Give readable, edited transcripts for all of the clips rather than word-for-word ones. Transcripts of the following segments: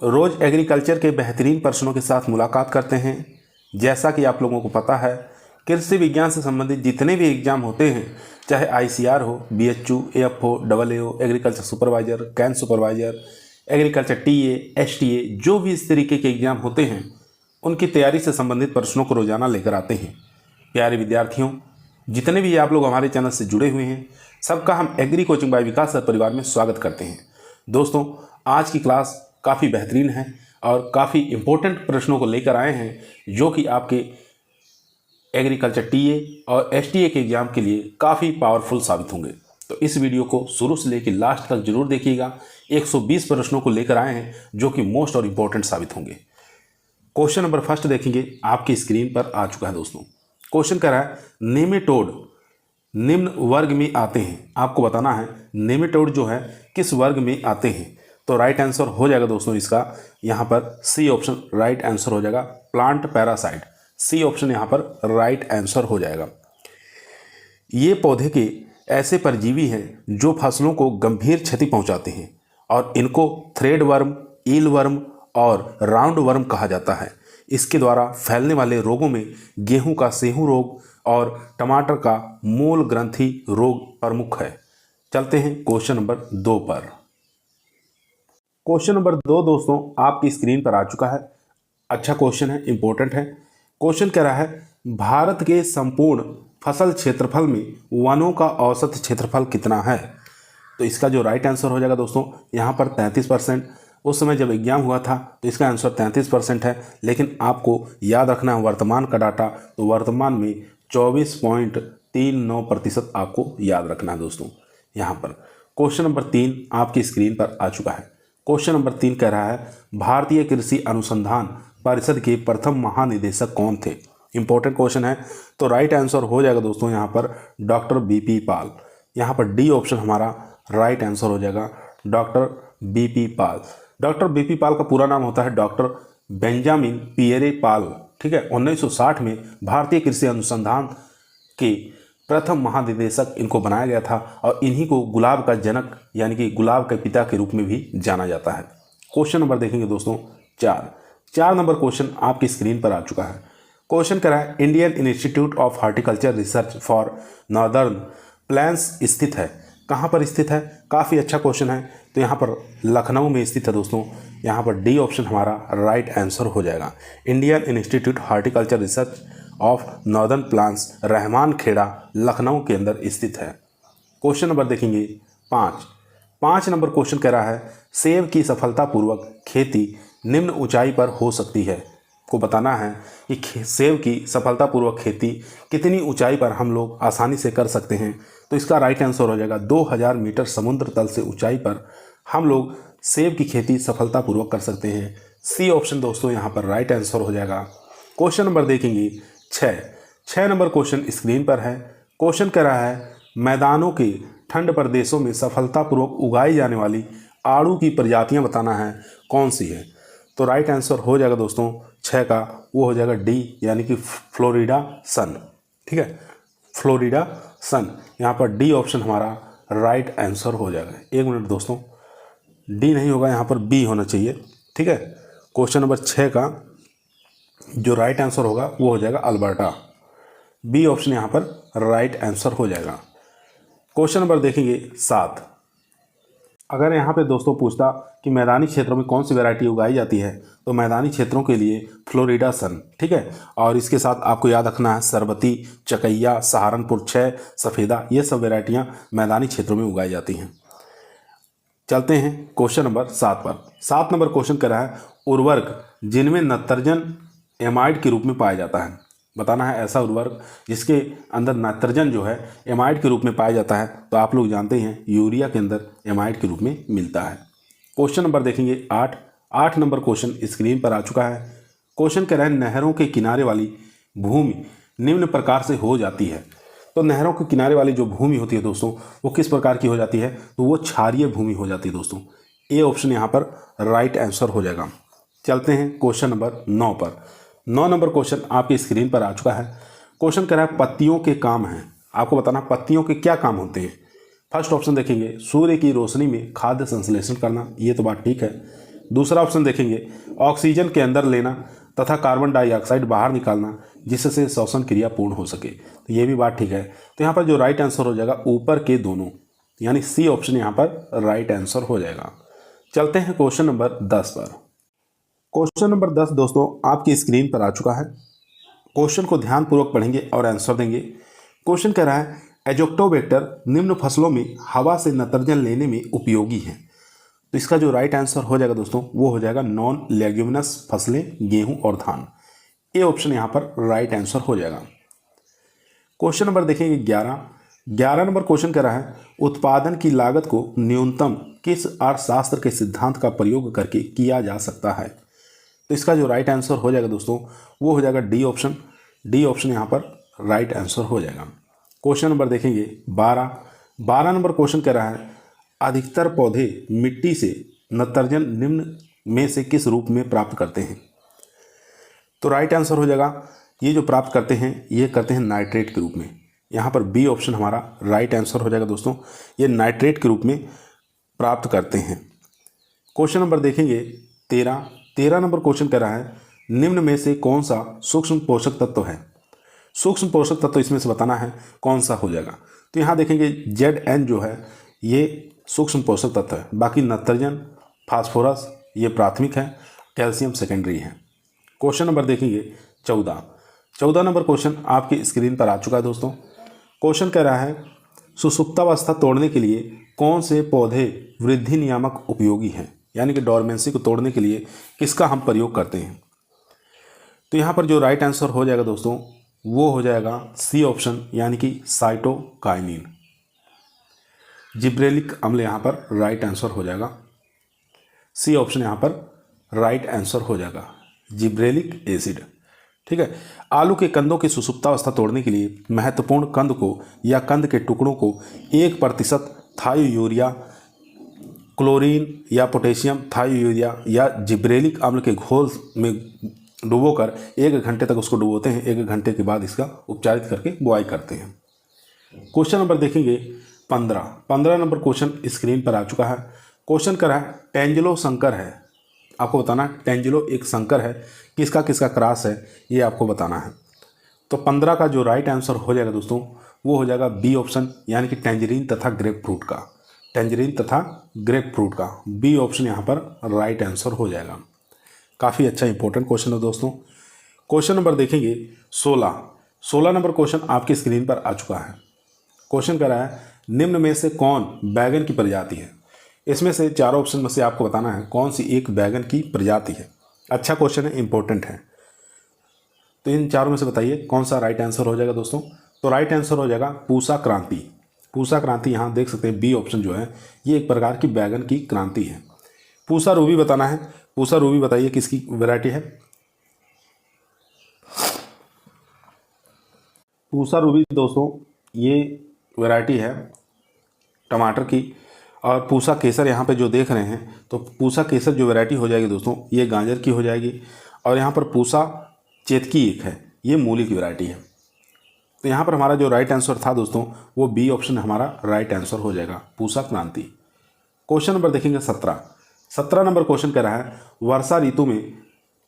रोज़ agriculture के बेहतरीन प्रश्नों के साथ मुलाकात करते हैं। जैसा कि आप लोगों को पता है, कृषि विज्ञान से संबंधित जितने भी एग्जाम होते हैं, चाहे ICR हो, BHU, AFO, AAO, agriculture supervisor, can supervisor, agriculture TA, STA, जो भी इस तरीके के एग्जाम होते हैं, उनकी तैयारी से संबंधित प्रश्नों को रोज़ाना लेकर आते हैं। प्यारे विद्यार्थियों, जितने भी आप लोग हमारे चैनल से जुड़े हुए हैं, सबका हम एग्री कोचिंग बाय विकास सर परिवार में स्वागत करते हैं। दोस्तों, आज की क्लास काफ़ी बेहतरीन है और काफ़ी इम्पोर्टेंट प्रश्नों को लेकर आए हैं, जो कि आपके एग्रीकल्चर TA और STA के एग्ज़ाम के लिए काफ़ी पावरफुल साबित होंगे। तो इस वीडियो को शुरू से लेकर लास्ट तक जरूर देखिएगा। 120 प्रश्नों को लेकर आए हैं, जो कि मोस्ट और इम्पोर्टेंट साबित होंगे। क्वेश्चन नंबर फर्स्ट देखेंगे, आपकी स्क्रीन पर आ चुका है दोस्तों। क्वेश्चन कह रहा है, नेमेटोड निम्न वर्ग में आते हैं। आपको बताना है नेमेटोड जो है किस वर्ग में आते हैं। तो राइट आंसर हो जाएगा दोस्तों इसका यहाँ पर C ऑप्शन राइट आंसर हो जाएगा, प्लांट पैरासाइट। C ऑप्शन यहाँ पर राइट आंसर हो जाएगा। ये पौधे के ऐसे परजीवी हैं जो फसलों को गंभीर क्षति पहुंचाते हैं और इनको थ्रेड वर्म, ईल वर्म और राउंड वर्म कहा जाता है। इसके द्वारा फैलने वाले रोगों में गेहूं का सेहू रोग और टमाटर का मूल ग्रंथि रोग प्रमुख है। चलते हैं क्वेश्चन नंबर 2 पर। क्वेश्चन नंबर 2 दोस्तों आपकी स्क्रीन पर आ चुका है। अच्छा क्वेश्चन है, इंपॉर्टेंट है। क्वेश्चन कह रहा है, भारत के संपूर्ण फसल क्षेत्रफल में वनों का औसत क्षेत्रफल कितना है। तो इसका जो राइट आंसर हो जाएगा दोस्तों यहाँ पर 33%। उस समय जब एग्जाम हुआ था तो इसका आंसर 33% है, लेकिन आपको याद रखना है वर्तमान का डाटा। तो वर्तमान में 24.39% आपको याद रखना है दोस्तों। यहाँ पर क्वेश्चन नंबर 3 आपकी स्क्रीन पर आ चुका है। क्वेश्चन नंबर 3 कह रहा है, भारतीय कृषि अनुसंधान परिषद के प्रथम महानिदेशक कौन थे। इंपॉर्टेंट क्वेश्चन है। तो राइट आंसर हो जाएगा दोस्तों यहाँ पर डॉक्टर BP पाल। यहाँ पर D ऑप्शन हमारा राइट आंसर हो जाएगा, डॉक्टर BP पाल। डॉक्टर BP पाल का पूरा नाम होता है डॉक्टर बेंजामिन पियरे पाल। ठीक है, 1960 में भारतीय कृषि अनुसंधान के प्रथम महानिदेशक इनको बनाया गया था और इन्हीं को गुलाब का जनक यानी कि गुलाब के पिता के रूप में भी जाना जाता है। क्वेश्चन नंबर देखेंगे दोस्तों 4 नंबर क्वेश्चन आपकी स्क्रीन पर आ चुका है। क्वेश्चन कह रहा है, Indian institute of horticulture research for northern plains स्थित है। कहाँ पर स्थित है, काफ़ी अच्छा क्वेश्चन है। तो यहाँ पर लखनऊ में स्थित है दोस्तों। यहाँ पर D ऑप्शन हमारा राइट आंसर हो जाएगा। Indian institute horticulture research of northern plants Rahman Khera Lucknow के अंदर स्थित है। क्वेश्चन नंबर देखेंगे 5 नंबर क्वेश्चन कह रहा है, सेब की सफलतापूर्वक खेती निम्न ऊंचाई पर हो सकती है। को बताना है कि सेब की सफलतापूर्वक खेती कितनी ऊंचाई पर हम लोग आसानी से कर सकते हैं। तो इसका राइट आंसर हो जाएगा 2000 मीटर समुद्र तल से ऊंचाई पर हम लोग सेब की खेती सफलतापूर्वक कर सकते हैं। C ऑप्शन दोस्तों यहाँ पर राइट आंसर हो जाएगा। क्वेश्चन नंबर देखेंगे 6 नंबर क्वेश्चन स्क्रीन पर है। क्वेश्चन कह रहा है, मैदानों के ठंड प्रदेशों में सफलतापूर्वक उगाई जाने वाली आड़ू की प्रजातियां बताना है कौन सी है। तो राइट आंसर हो जाएगा दोस्तों 6 का, वो हो जाएगा D यानी कि फ्लोरिडा सन। ठीक है, फ्लोरिडा सन। यहाँ पर D ऑप्शन हमारा राइट आंसर हो जाएगा। एक मिनट दोस्तों, D नहीं होगा, यहाँ पर B होना चाहिए। ठीक है, क्वेश्चन नंबर 6 का जो राइट आंसर होगा वो हो जाएगा अल्बर्टा। B ऑप्शन यहाँ पर राइट आंसर हो जाएगा। क्वेश्चन नंबर देखेंगे 7। अगर यहाँ पे दोस्तों पूछता कि मैदानी क्षेत्रों में कौन सी वैरायटी उगाई जाती है, तो मैदानी क्षेत्रों के लिए फ्लोरिडा सन। ठीक है, और इसके साथ आपको याद रखना है सरबती, चकैया, सहारनपुर 6, सफ़ेदा, ये सब वैरायटियाँ मैदानी क्षेत्रों में उगाई जाती हैं। चलते हैं क्वेश्चन नंबर 7 पर। 7 नंबर क्वेश्चन कर रहा है, उर्वरक जिनमें नाइट्रोजन एमाइड के रूप में पाया जाता है। बताना है ऐसा उर्वरक जिसके अंदर नाइट्रोजन जो है एमाइड के रूप में पाया जाता है। तो आप लोग जानते हैं यूरिया के अंदर एमाइड के रूप में मिलता है। क्वेश्चन नंबर देखेंगे 8 नंबर क्वेश्चन स्क्रीन पर आ चुका है। क्वेश्चन कह रहा है, नहरों के किनारे वाली भूमि निम्न प्रकार से हो जाती है। तो नहरों के किनारे वाली जो भूमि होती है दोस्तों वो किस प्रकार की हो जाती है, तो वो क्षारीय भूमि हो जाती है दोस्तों। A ऑप्शन यहाँ पर राइट आंसर हो जाएगा। चलते हैं क्वेश्चन नंबर 9 पर। 9 नंबर क्वेश्चन आपकी स्क्रीन पर आ चुका है। क्वेश्चन कह रहा है, पत्तियों के काम हैं। आपको बताना पत्तियों के क्या काम होते हैं। फर्स्ट ऑप्शन देखेंगे, सूर्य की रोशनी में खाद्य संश्लेषण करना, ये तो बात ठीक है। दूसरा ऑप्शन देखेंगे ऑक्सीजन के अंदर लेना तथा कार्बन डाइऑक्साइड बाहर निकालना जिससे श्वसन क्रिया पूर्ण हो सके। तो ये भी बात ठीक है। तो यहाँ पर जो राइट आंसर हो जाएगा ऊपर के दोनों, यानी सी ऑप्शन यहाँ पर राइट आंसर हो जाएगा। चलते हैं क्वेश्चन नंबर 10 पर। क्वेश्चन नंबर 10 दोस्तों आपकी स्क्रीन पर आ चुका है। क्वेश्चन को ध्यानपूर्वक पढ़ेंगे और आंसर देंगे। क्वेश्चन कह रहा है एजोक्टोबैक्टर निम्न फसलों में हवा से नाइट्रोजन लेने में उपयोगी है। तो इसका जो राइट आंसर हो जाएगा दोस्तों वो हो जाएगा नॉन लेग्यूमिनस फसलें, गेहूं और धान। ए ऑप्शन यहाँ पर राइट आंसर हो जाएगा। क्वेश्चन नंबर देखेंगे 11 नंबर क्वेश्चन कह रहा है उत्पादन की लागत को न्यूनतम किस अर्थशास्त्र के सिद्धांत का प्रयोग करके किया जा सकता है। तो इसका जो राइट आंसर हो जाएगा दोस्तों वो हो जाएगा डी ऑप्शन। डी ऑप्शन यहाँ पर राइट आंसर हो जाएगा। क्वेश्चन नंबर देखेंगे 12 नंबर क्वेश्चन कह रहा है अधिकतर पौधे मिट्टी से नाइट्रोजन निम्न में से किस रूप में प्राप्त करते हैं। तो राइट आंसर हो जाएगा ये जो प्राप्त करते हैं ये करते हैं नाइट्रेट के रूप में। यहाँ पर बी ऑप्शन हमारा राइट आंसर हो जाएगा दोस्तों, ये नाइट्रेट के रूप में प्राप्त करते हैं। क्वेश्चन नंबर देखेंगे 13 नंबर क्वेश्चन कह रहा है निम्न में से कौन सा सूक्ष्म पोषक तत्व है। सूक्ष्म पोषक तत्व इसमें से बताना है कौन सा हो जाएगा। तो यहाँ देखेंगे Zn जो है ये सूक्ष्म पोषक तत्व है, बाकी नाइट्रोजन, फास्फोरस ये प्राथमिक है, कैल्शियम सेकेंडरी है। क्वेश्चन नंबर देखेंगे 14 नंबर क्वेश्चन आपकी स्क्रीन पर आ चुका है दोस्तों। क्वेश्चन कह रहा है सुसुप्तावस्था तोड़ने के लिए कौन से पौधे वृद्धि नियामक उपयोगी हैं, यानी कि डोरमेंसी को तोड़ने के लिए किसका हम प्रयोग करते हैं। तो यहाँ पर जो राइट आंसर हो जाएगा दोस्तों वो हो जाएगा सी ऑप्शन, यानी कि साइटोकाइनिन। जिब्रेलिक अम्ल यहाँ पर राइट आंसर हो जाएगा। सी ऑप्शन यहाँ पर राइट आंसर हो जाएगा, जिब्रेलिक एसिड। ठीक है। आलू के कंदों की सुसुप्तावस्था तोड़ने के लिए महत्वपूर्ण कंद को या कंद के टुकड़ों को 1% थायोयूरिया, क्लोरीन या पोटेशियम थायोयूरिया या जिब्रेलिक अम्ल के घोल में डुबोकर 1 घंटे तक उसको डुबोते हैं। 1 घंटे के बाद इसका उपचारित करके बुआई करते हैं। क्वेश्चन नंबर देखेंगे 15 नंबर क्वेश्चन स्क्रीन पर आ चुका है। क्वेश्चन कर रहा है टेंजलो संकर है, आपको बताना है टेंजलो एक संकर है, किसका किसका क्रॉस है ये आपको बताना है। तो 15 का जो राइट आंसर हो जाएगा दोस्तों वो हो जाएगा बी ऑप्शन, यानी कि टेंजरीन तथा ग्रेप फ्रूट का। टेंजरीन तथा ग्रेप फ्रूट का बी ऑप्शन यहाँ पर राइट आंसर हो जाएगा। काफ़ी अच्छा इंपॉर्टेंट क्वेश्चन है दोस्तों। क्वेश्चन नंबर देखेंगे 16 नंबर क्वेश्चन आपकी स्क्रीन पर आ चुका है। क्वेश्चन कर रहा है निम्न में से कौन बैगन की प्रजाति है। इसमें से चारों ऑप्शन में से आपको बताना है कौन सी एक बैगन की प्रजाति है। अच्छा क्वेश्चन है, इंपॉर्टेंट है। तो इन चारों में से बताइए कौन सा राइट आंसर हो जाएगा दोस्तों। तो राइट आंसर हो जाएगा पूसा क्रांति। पूसा क्रांति यहाँ देख सकते हैं बी ऑप्शन जो है ये एक प्रकार की बैगन की क्रांति है। पूसा रूबी बताना है। पूसा रूबी बताइए किसकी वैरायटी है। पूसा रूबी दोस्तों ये वैरायटी है टमाटर की। और पूसा केसर यहाँ पे जो देख रहे हैं तो पूसा केसर जो वैरायटी हो जाएगी दोस्तों ये गाजर की हो जाएगी। और यहाँ पर पूसा चेतकी एक है, ये मूली की वैरायटी है। तो यहाँ पर हमारा जो राइट आंसर था दोस्तों वो बी ऑप्शन हमारा राइट आंसर हो जाएगा, पूसा क्रांति। क्वेश्चन नंबर देखेंगे 17 नंबर क्वेश्चन कह रहा है वर्षा ऋतु में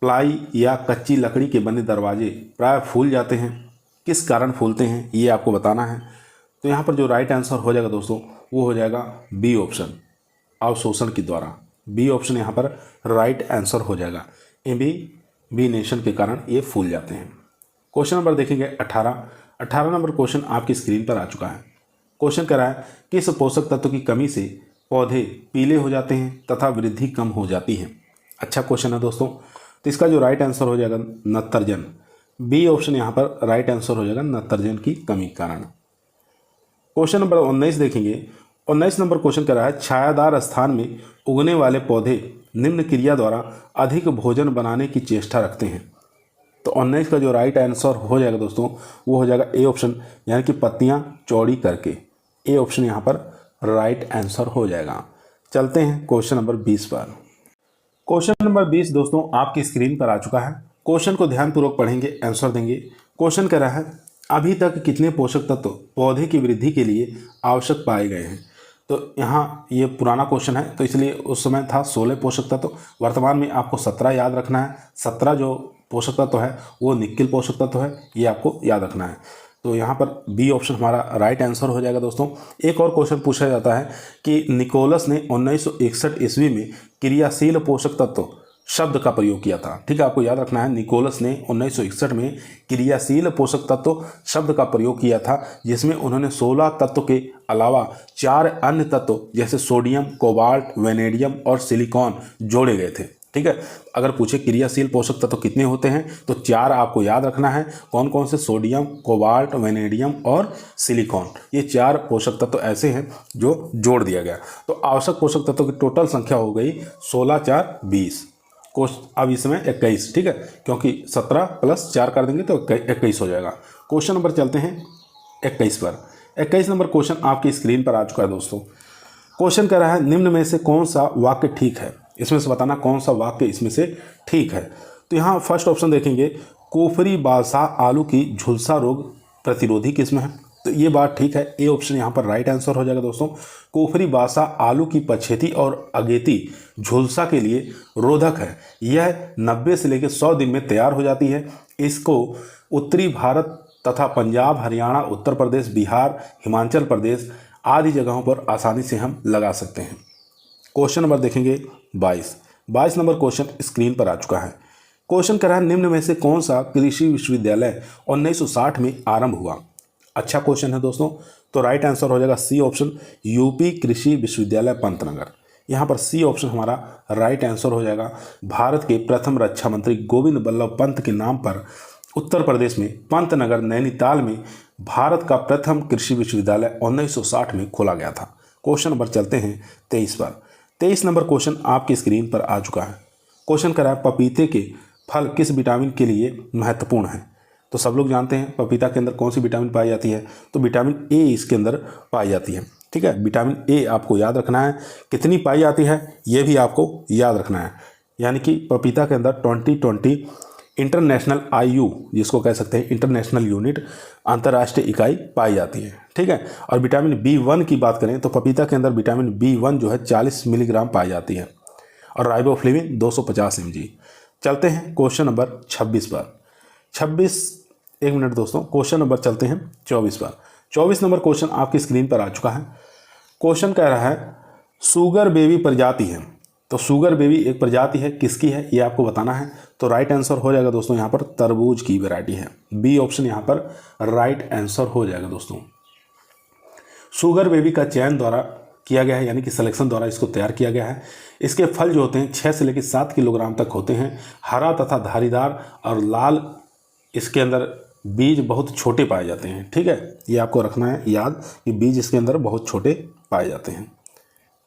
प्लाई या कच्ची लकड़ी के बने दरवाजे प्राय फूल जाते हैं, किस कारण फूलते हैं ये आपको बताना है। तो यहाँ पर जो राइट आंसर हो जाएगा दोस्तों वो हो जाएगा बी ऑप्शन, अवशोषण के द्वारा। बी ऑप्शन यहाँ पर राइट आंसर हो जाएगा, एम्बीनेशन के कारण ये फूल जाते हैं। क्वेश्चन नंबर देखेंगे 18 नंबर क्वेश्चन आपकी स्क्रीन पर आ चुका है। क्वेश्चन कह रहा है किस पोषक तत्व की कमी से पौधे पीले हो जाते हैं तथा वृद्धि कम हो जाती है। अच्छा क्वेश्चन है दोस्तों। तो इसका जो राइट आंसर हो जाएगा नाइट्रोजन। बी ऑप्शन यहाँ पर राइट आंसर हो जाएगा, नाइट्रोजन की कमी के कारण। क्वेश्चन नंबर 19 देखेंगे। 19 नंबर क्वेश्चन कह रहा है छायादार स्थान में उगने वाले पौधे निम्न क्रिया द्वारा अधिक भोजन बनाने की चेष्टा रखते हैं। तो 19 का जो राइट आंसर हो जाएगा दोस्तों वो हो जाएगा ए ऑप्शन, यानी कि पत्तियां चौड़ी करके। ए ऑप्शन यहाँ पर राइट आंसर हो जाएगा। चलते हैं क्वेश्चन नंबर 20 पर। क्वेश्चन नंबर 20 दोस्तों आपकी स्क्रीन पर आ चुका है। क्वेश्चन को ध्यानपूर्वक पढ़ेंगे, आंसर देंगे। क्वेश्चन कह रहा है अभी तक कितने पोषक तत्व पौधे की वृद्धि के लिए आवश्यक पाए गए हैं। तो यहाँ ये पुराना क्वेश्चन है, तो इसलिए उस समय था 16 पोषक तत्व। वर्तमान में आपको 17 याद रखना है। 17 जो पोषक तत्व है वो निक्ल पोषक तत्व है, ये आपको याद रखना है। तो यहाँ पर बी ऑप्शन हमारा राइट आंसर हो जाएगा दोस्तों। एक और क्वेश्चन पूछा जाता है कि निकोलस ने 1961 ईस्वी में क्रियाशील पोषक तत्व शब्द का प्रयोग किया था। ठीक है, आपको याद रखना है, निकोलस ने 1961 में क्रियाशील पोषक तत्व शब्द का प्रयोग किया था, जिसमें उन्होंने 16 तत्व के अलावा 4 अन्य तत्व जैसे सोडियम, कोबाल्ट, वेनेडियम और सिलिकॉन जोड़े गए थे। ठीक है, अगर पूछे क्रियाशील पोषक तत्व कितने होते हैं तो 4 आपको याद रखना है। कौन कौन से? सोडियम, कोबाल्ट, वेनेडियम और सिलिकॉन। ये 4 पोषक तत्व ऐसे हैं जो जोड़ दिया गया। तो आवश्यक पोषक तत्वों की टोटल संख्या हो गई 16 4 20। अब इसमें 21। ठीक है, क्योंकि 17 + 4 कर देंगे तो 21 हो जाएगा। क्वेश्चन नंबर चलते हैं 21 पर। 21 नंबर क्वेश्चन आपकी स्क्रीन पर आ चुका है दोस्तों। क्वेश्चन कह रहा है निम्न में से कौन सा वाक्य ठीक है। इसमें से बताना कौन सा वाक्य इसमें से ठीक है। तो यहाँ फर्स्ट ऑप्शन देखेंगे, कोफरी बादशाह आलू की झुलसा रोग प्रतिरोधी किस्म है। तो ये बात ठीक है, ए ऑप्शन यहाँ पर राइट आंसर हो जाएगा दोस्तों। कोफरी बादशाह आलू की पछेती और अगेती झुलसा के लिए रोधक है। यह 90 से लेकर 100 दिन में तैयार हो जाती है। इसको उत्तरी भारत तथा पंजाब, हरियाणा, उत्तर प्रदेश, बिहार, हिमाचल प्रदेश आदि जगहों पर आसानी से हम लगा सकते हैं। क्वेश्चन नंबर देखेंगे 22 नंबर क्वेश्चन स्क्रीन पर आ चुका है। क्वेश्चन कर रहा है निम्न में से कौन सा कृषि विश्वविद्यालय 1960 में आरंभ हुआ। अच्छा क्वेश्चन है दोस्तों। तो राइट आंसर हो जाएगा सी ऑप्शन, यूपी कृषि विश्वविद्यालय पंतनगर। यहाँ पर सी ऑप्शन हमारा राइट आंसर हो जाएगा। भारत के प्रथम रक्षा मंत्री गोविंद बल्लभ पंत के नाम पर उत्तर प्रदेश में पंतनगर नैनीताल में भारत का प्रथम कृषि विश्वविद्यालय 1960 में खोला गया था। क्वेश्चन नंबर चलते हैं 23 पर। 23 नंबर क्वेश्चन आपकी स्क्रीन पर आ चुका है। क्वेश्चन कर रहा है पपीते के फल किस विटामिन के लिए महत्वपूर्ण है। तो सब लोग जानते हैं पपीता के अंदर कौन सी विटामिन पाई जाती है, तो विटामिन ए इसके अंदर पाई जाती है। ठीक है, विटामिन ए आपको याद रखना है, कितनी पाई जाती है ये भी आपको याद रखना है। यानी कि पपीता के अंदर 2020 इंटरनेशनल IU, जिसको कह सकते हैं इंटरनेशनल यूनिट, अंतर्राष्ट्रीय इकाई पाई जाती है। ठीक है, और विटामिन B1 की बात करें तो पपीता के अंदर विटामिन B1 जो है 40 मिलीग्राम पाई जाती है और राइबोफ्लेविन 250 mg। चलते हैं क्वेश्चन नंबर 26 पर। 26 एक मिनट दोस्तों, क्वेश्चन नंबर चलते हैं 24 पर। 24 नंबर क्वेश्चन आपकी स्क्रीन पर आ चुका है। क्वेश्चन कह रहा है शुगर बेबी प्रजाति है। तो शुगर बेबी एक प्रजाति है, किसकी है ये आपको बताना है। तो राइट आंसर हो जाएगा दोस्तों यहाँ पर तरबूज की वैरायटी है। बी ऑप्शन यहाँ पर राइट आंसर हो जाएगा दोस्तों। शुगर बेबी का चयन द्वारा किया गया है, यानी कि सिलेक्शन द्वारा इसको तैयार किया गया है। इसके फल जो होते हैं 6 से लेकर 7 किलोग्राम तक होते हैं, हरा तथा धारीदार और लाल। इसके अंदर बीज बहुत छोटे पाए जाते हैं। ठीक है, ये आपको रखना है याद कि बीज इसके अंदर बहुत छोटे पाए जाते हैं।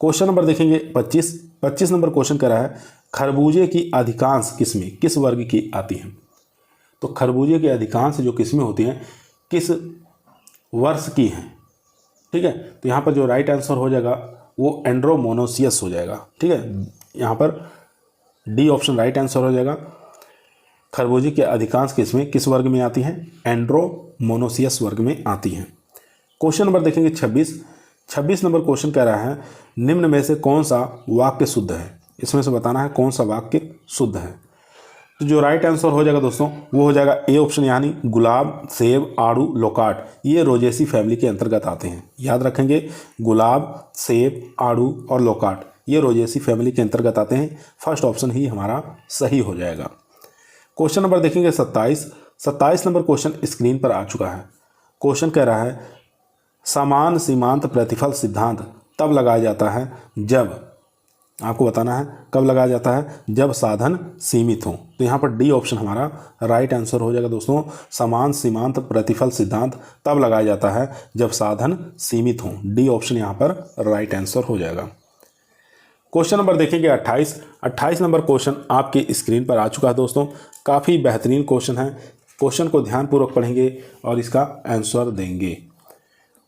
क्वेश्चन नंबर देखेंगे 25 नंबर क्वेश्चन कह रहा है खरबूजे की अधिकांश किस्में किस वर्ग की आती हैं। तो खरबूजे की अधिकांश जो किस्में होती हैं किस वर्ष की हैं। ठीक है, तो यहाँ पर जो राइट आंसर हो जाएगा वो एंड्रोमोनोसियस हो जाएगा। ठीक है, यहाँ पर डी ऑप्शन राइट आंसर हो जाएगा। खरबूजे की अधिकांश किस्में किस वर्ग में आती हैं, एंड्रोमोनोसियस वर्ग में आती हैं। क्वेश्चन नंबर देखेंगे 26 नंबर क्वेश्चन कह रहा है निम्न में से कौन सा वाक्य शुद्ध है। इसमें से बताना है कौन सा वाक्य शुद्ध है। तो जो राइट आंसर हो जाएगा दोस्तों वो हो जाएगा ए ऑप्शन, यानी गुलाब, सेब, आड़ू, लोकाट ये रोजेसी फैमिली के अंतर्गत आते हैं। याद रखेंगे, गुलाब, सेब, आड़ू और लोकाट ये रोजेसी फैमिली के अंतर्गत आते हैं। फर्स्ट ऑप्शन ही हमारा सही हो जाएगा। क्वेश्चन नंबर देखेंगे 27 नंबर क्वेश्चन स्क्रीन पर आ चुका है। क्वेश्चन कह रहा है समान सीमांत प्रतिफल सिद्धांत तब लगाया जाता है जब, आपको बताना है कब लगाया जाता है, जब साधन सीमित हो। तो यहाँ पर डी ऑप्शन हमारा राइट आंसर हो जाएगा दोस्तों। समान सीमांत प्रतिफल सिद्धांत तब लगाया जाता है जब साधन सीमित हो। डी ऑप्शन यहाँ पर राइट आंसर हो जाएगा। क्वेश्चन नंबर देखेंगे 28 नंबर क्वेश्चन आपके स्क्रीन पर आ चुका है दोस्तों। काफ़ी बेहतरीन क्वेश्चन है। क्वेश्चन को ध्यानपूर्वक पढ़ेंगे और इसका आंसर देंगे।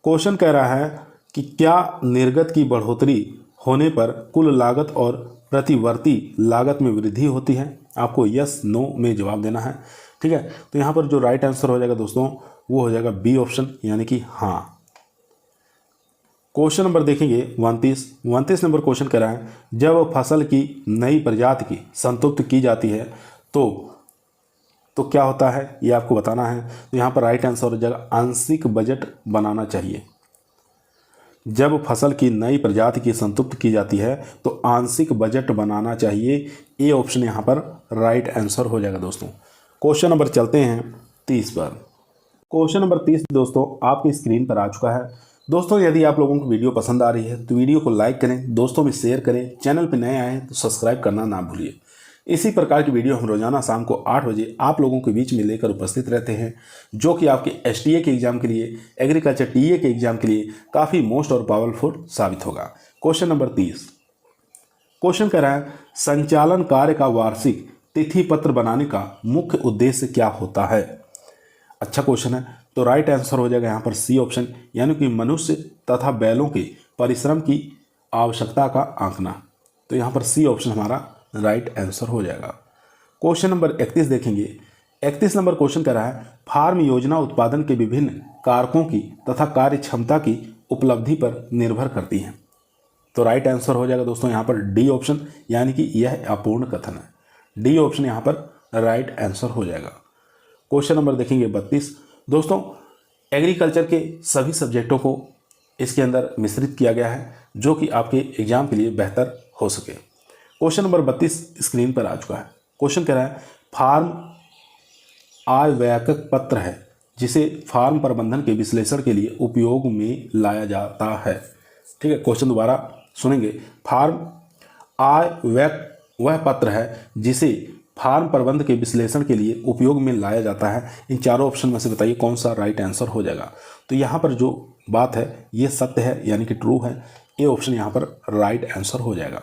क्वेश्चन कह रहा है कि क्या निर्गत की बढ़ोतरी होने पर कुल लागत और प्रतिवर्ती लागत में वृद्धि होती है। आपको यस नो में जवाब देना है। ठीक है, तो यहाँ पर जो राइट आंसर हो जाएगा दोस्तों वो हो जाएगा बी ऑप्शन, यानी कि हाँ। क्वेश्चन नंबर देखेंगे 29 नंबर क्वेश्चन कह रहा है जब फसल की नई प्रजाति की संतुष्ट की जाती है तो क्या होता है ये आपको बताना है। तो यहाँ पर राइट आंसर हो जाएगा आंशिक बजट बनाना चाहिए। जब फसल की नई प्रजाति की संतुष्ट की जाती है तो आंशिक बजट बनाना चाहिए। ए ऑप्शन यहाँ पर राइट आंसर हो जाएगा दोस्तों। क्वेश्चन नंबर चलते हैं 30 पर। क्वेश्चन नंबर 30 दोस्तों आपकी स्क्रीन पर आ चुका है। दोस्तों यदि आप लोगों को वीडियो पसंद आ रही है तो वीडियो को लाइक करें, दोस्तों में शेयर करें, चैनल पर नए आए तो सब्सक्राइब करना ना भूलिए। इसी प्रकार की वीडियो हम रोजाना शाम को 8 बजे आप लोगों के बीच में लेकर उपस्थित रहते हैं, जो कि आपके एसटीए के एग्जाम के लिए, एग्रीकल्चर टीए के एग्जाम के लिए काफ़ी मोस्ट और पावरफुल साबित होगा। क्वेश्चन नंबर 30 क्वेश्चन कह रहा है संचालन कार्य का वार्षिक तिथि पत्र बनाने का मुख्य उद्देश्य क्या होता है। अच्छा क्वेश्चन है, तो राइट आंसर हो जाएगा यहाँ पर सी ऑप्शन, यानी कि मनुष्य तथा बैलों के परिश्रम की आवश्यकता का आंकना। तो यहाँ पर सी ऑप्शन हमारा राइट आंसर हो जाएगा। क्वेश्चन नंबर 31 देखेंगे। 31 नंबर क्वेश्चन कर रहा है फार्म योजना उत्पादन के विभिन्न कारकों की तथा कार्य क्षमता की उपलब्धि पर निर्भर करती है। तो राइट आंसर हो जाएगा दोस्तों यहाँ पर डी ऑप्शन, यानी कि यह अपूर्ण कथन है। डी ऑप्शन यहाँ पर राइट आंसर हो जाएगा। क्वेश्चन नंबर देखेंगे 32 दोस्तों एग्रीकल्चर के सभी सब्जेक्टों को इसके अंदर मिश्रित किया गया है, जो कि आपके एग्जाम के लिए बेहतर हो सके। क्वेश्चन नंबर 32 स्क्रीन पर आ चुका है। क्वेश्चन कह रहा है फार्म आय व्ययक पत्र है जिसे फार्म प्रबंधन के विश्लेषण के लिए उपयोग में लाया जाता है। ठीक है, क्वेश्चन दोबारा सुनेंगे। फार्म आय व्यय वह पत्र है जिसे फार्म प्रबंधन के विश्लेषण के लिए उपयोग में लाया जाता है। इन चारों ऑप्शन में से बताइए कौन सा राइट आंसर हो जाएगा। तो यहाँ पर जो बात है ये सत्य है, यानी कि ट्रू है। ए ऑप्शन यहाँ पर राइट आंसर हो जाएगा।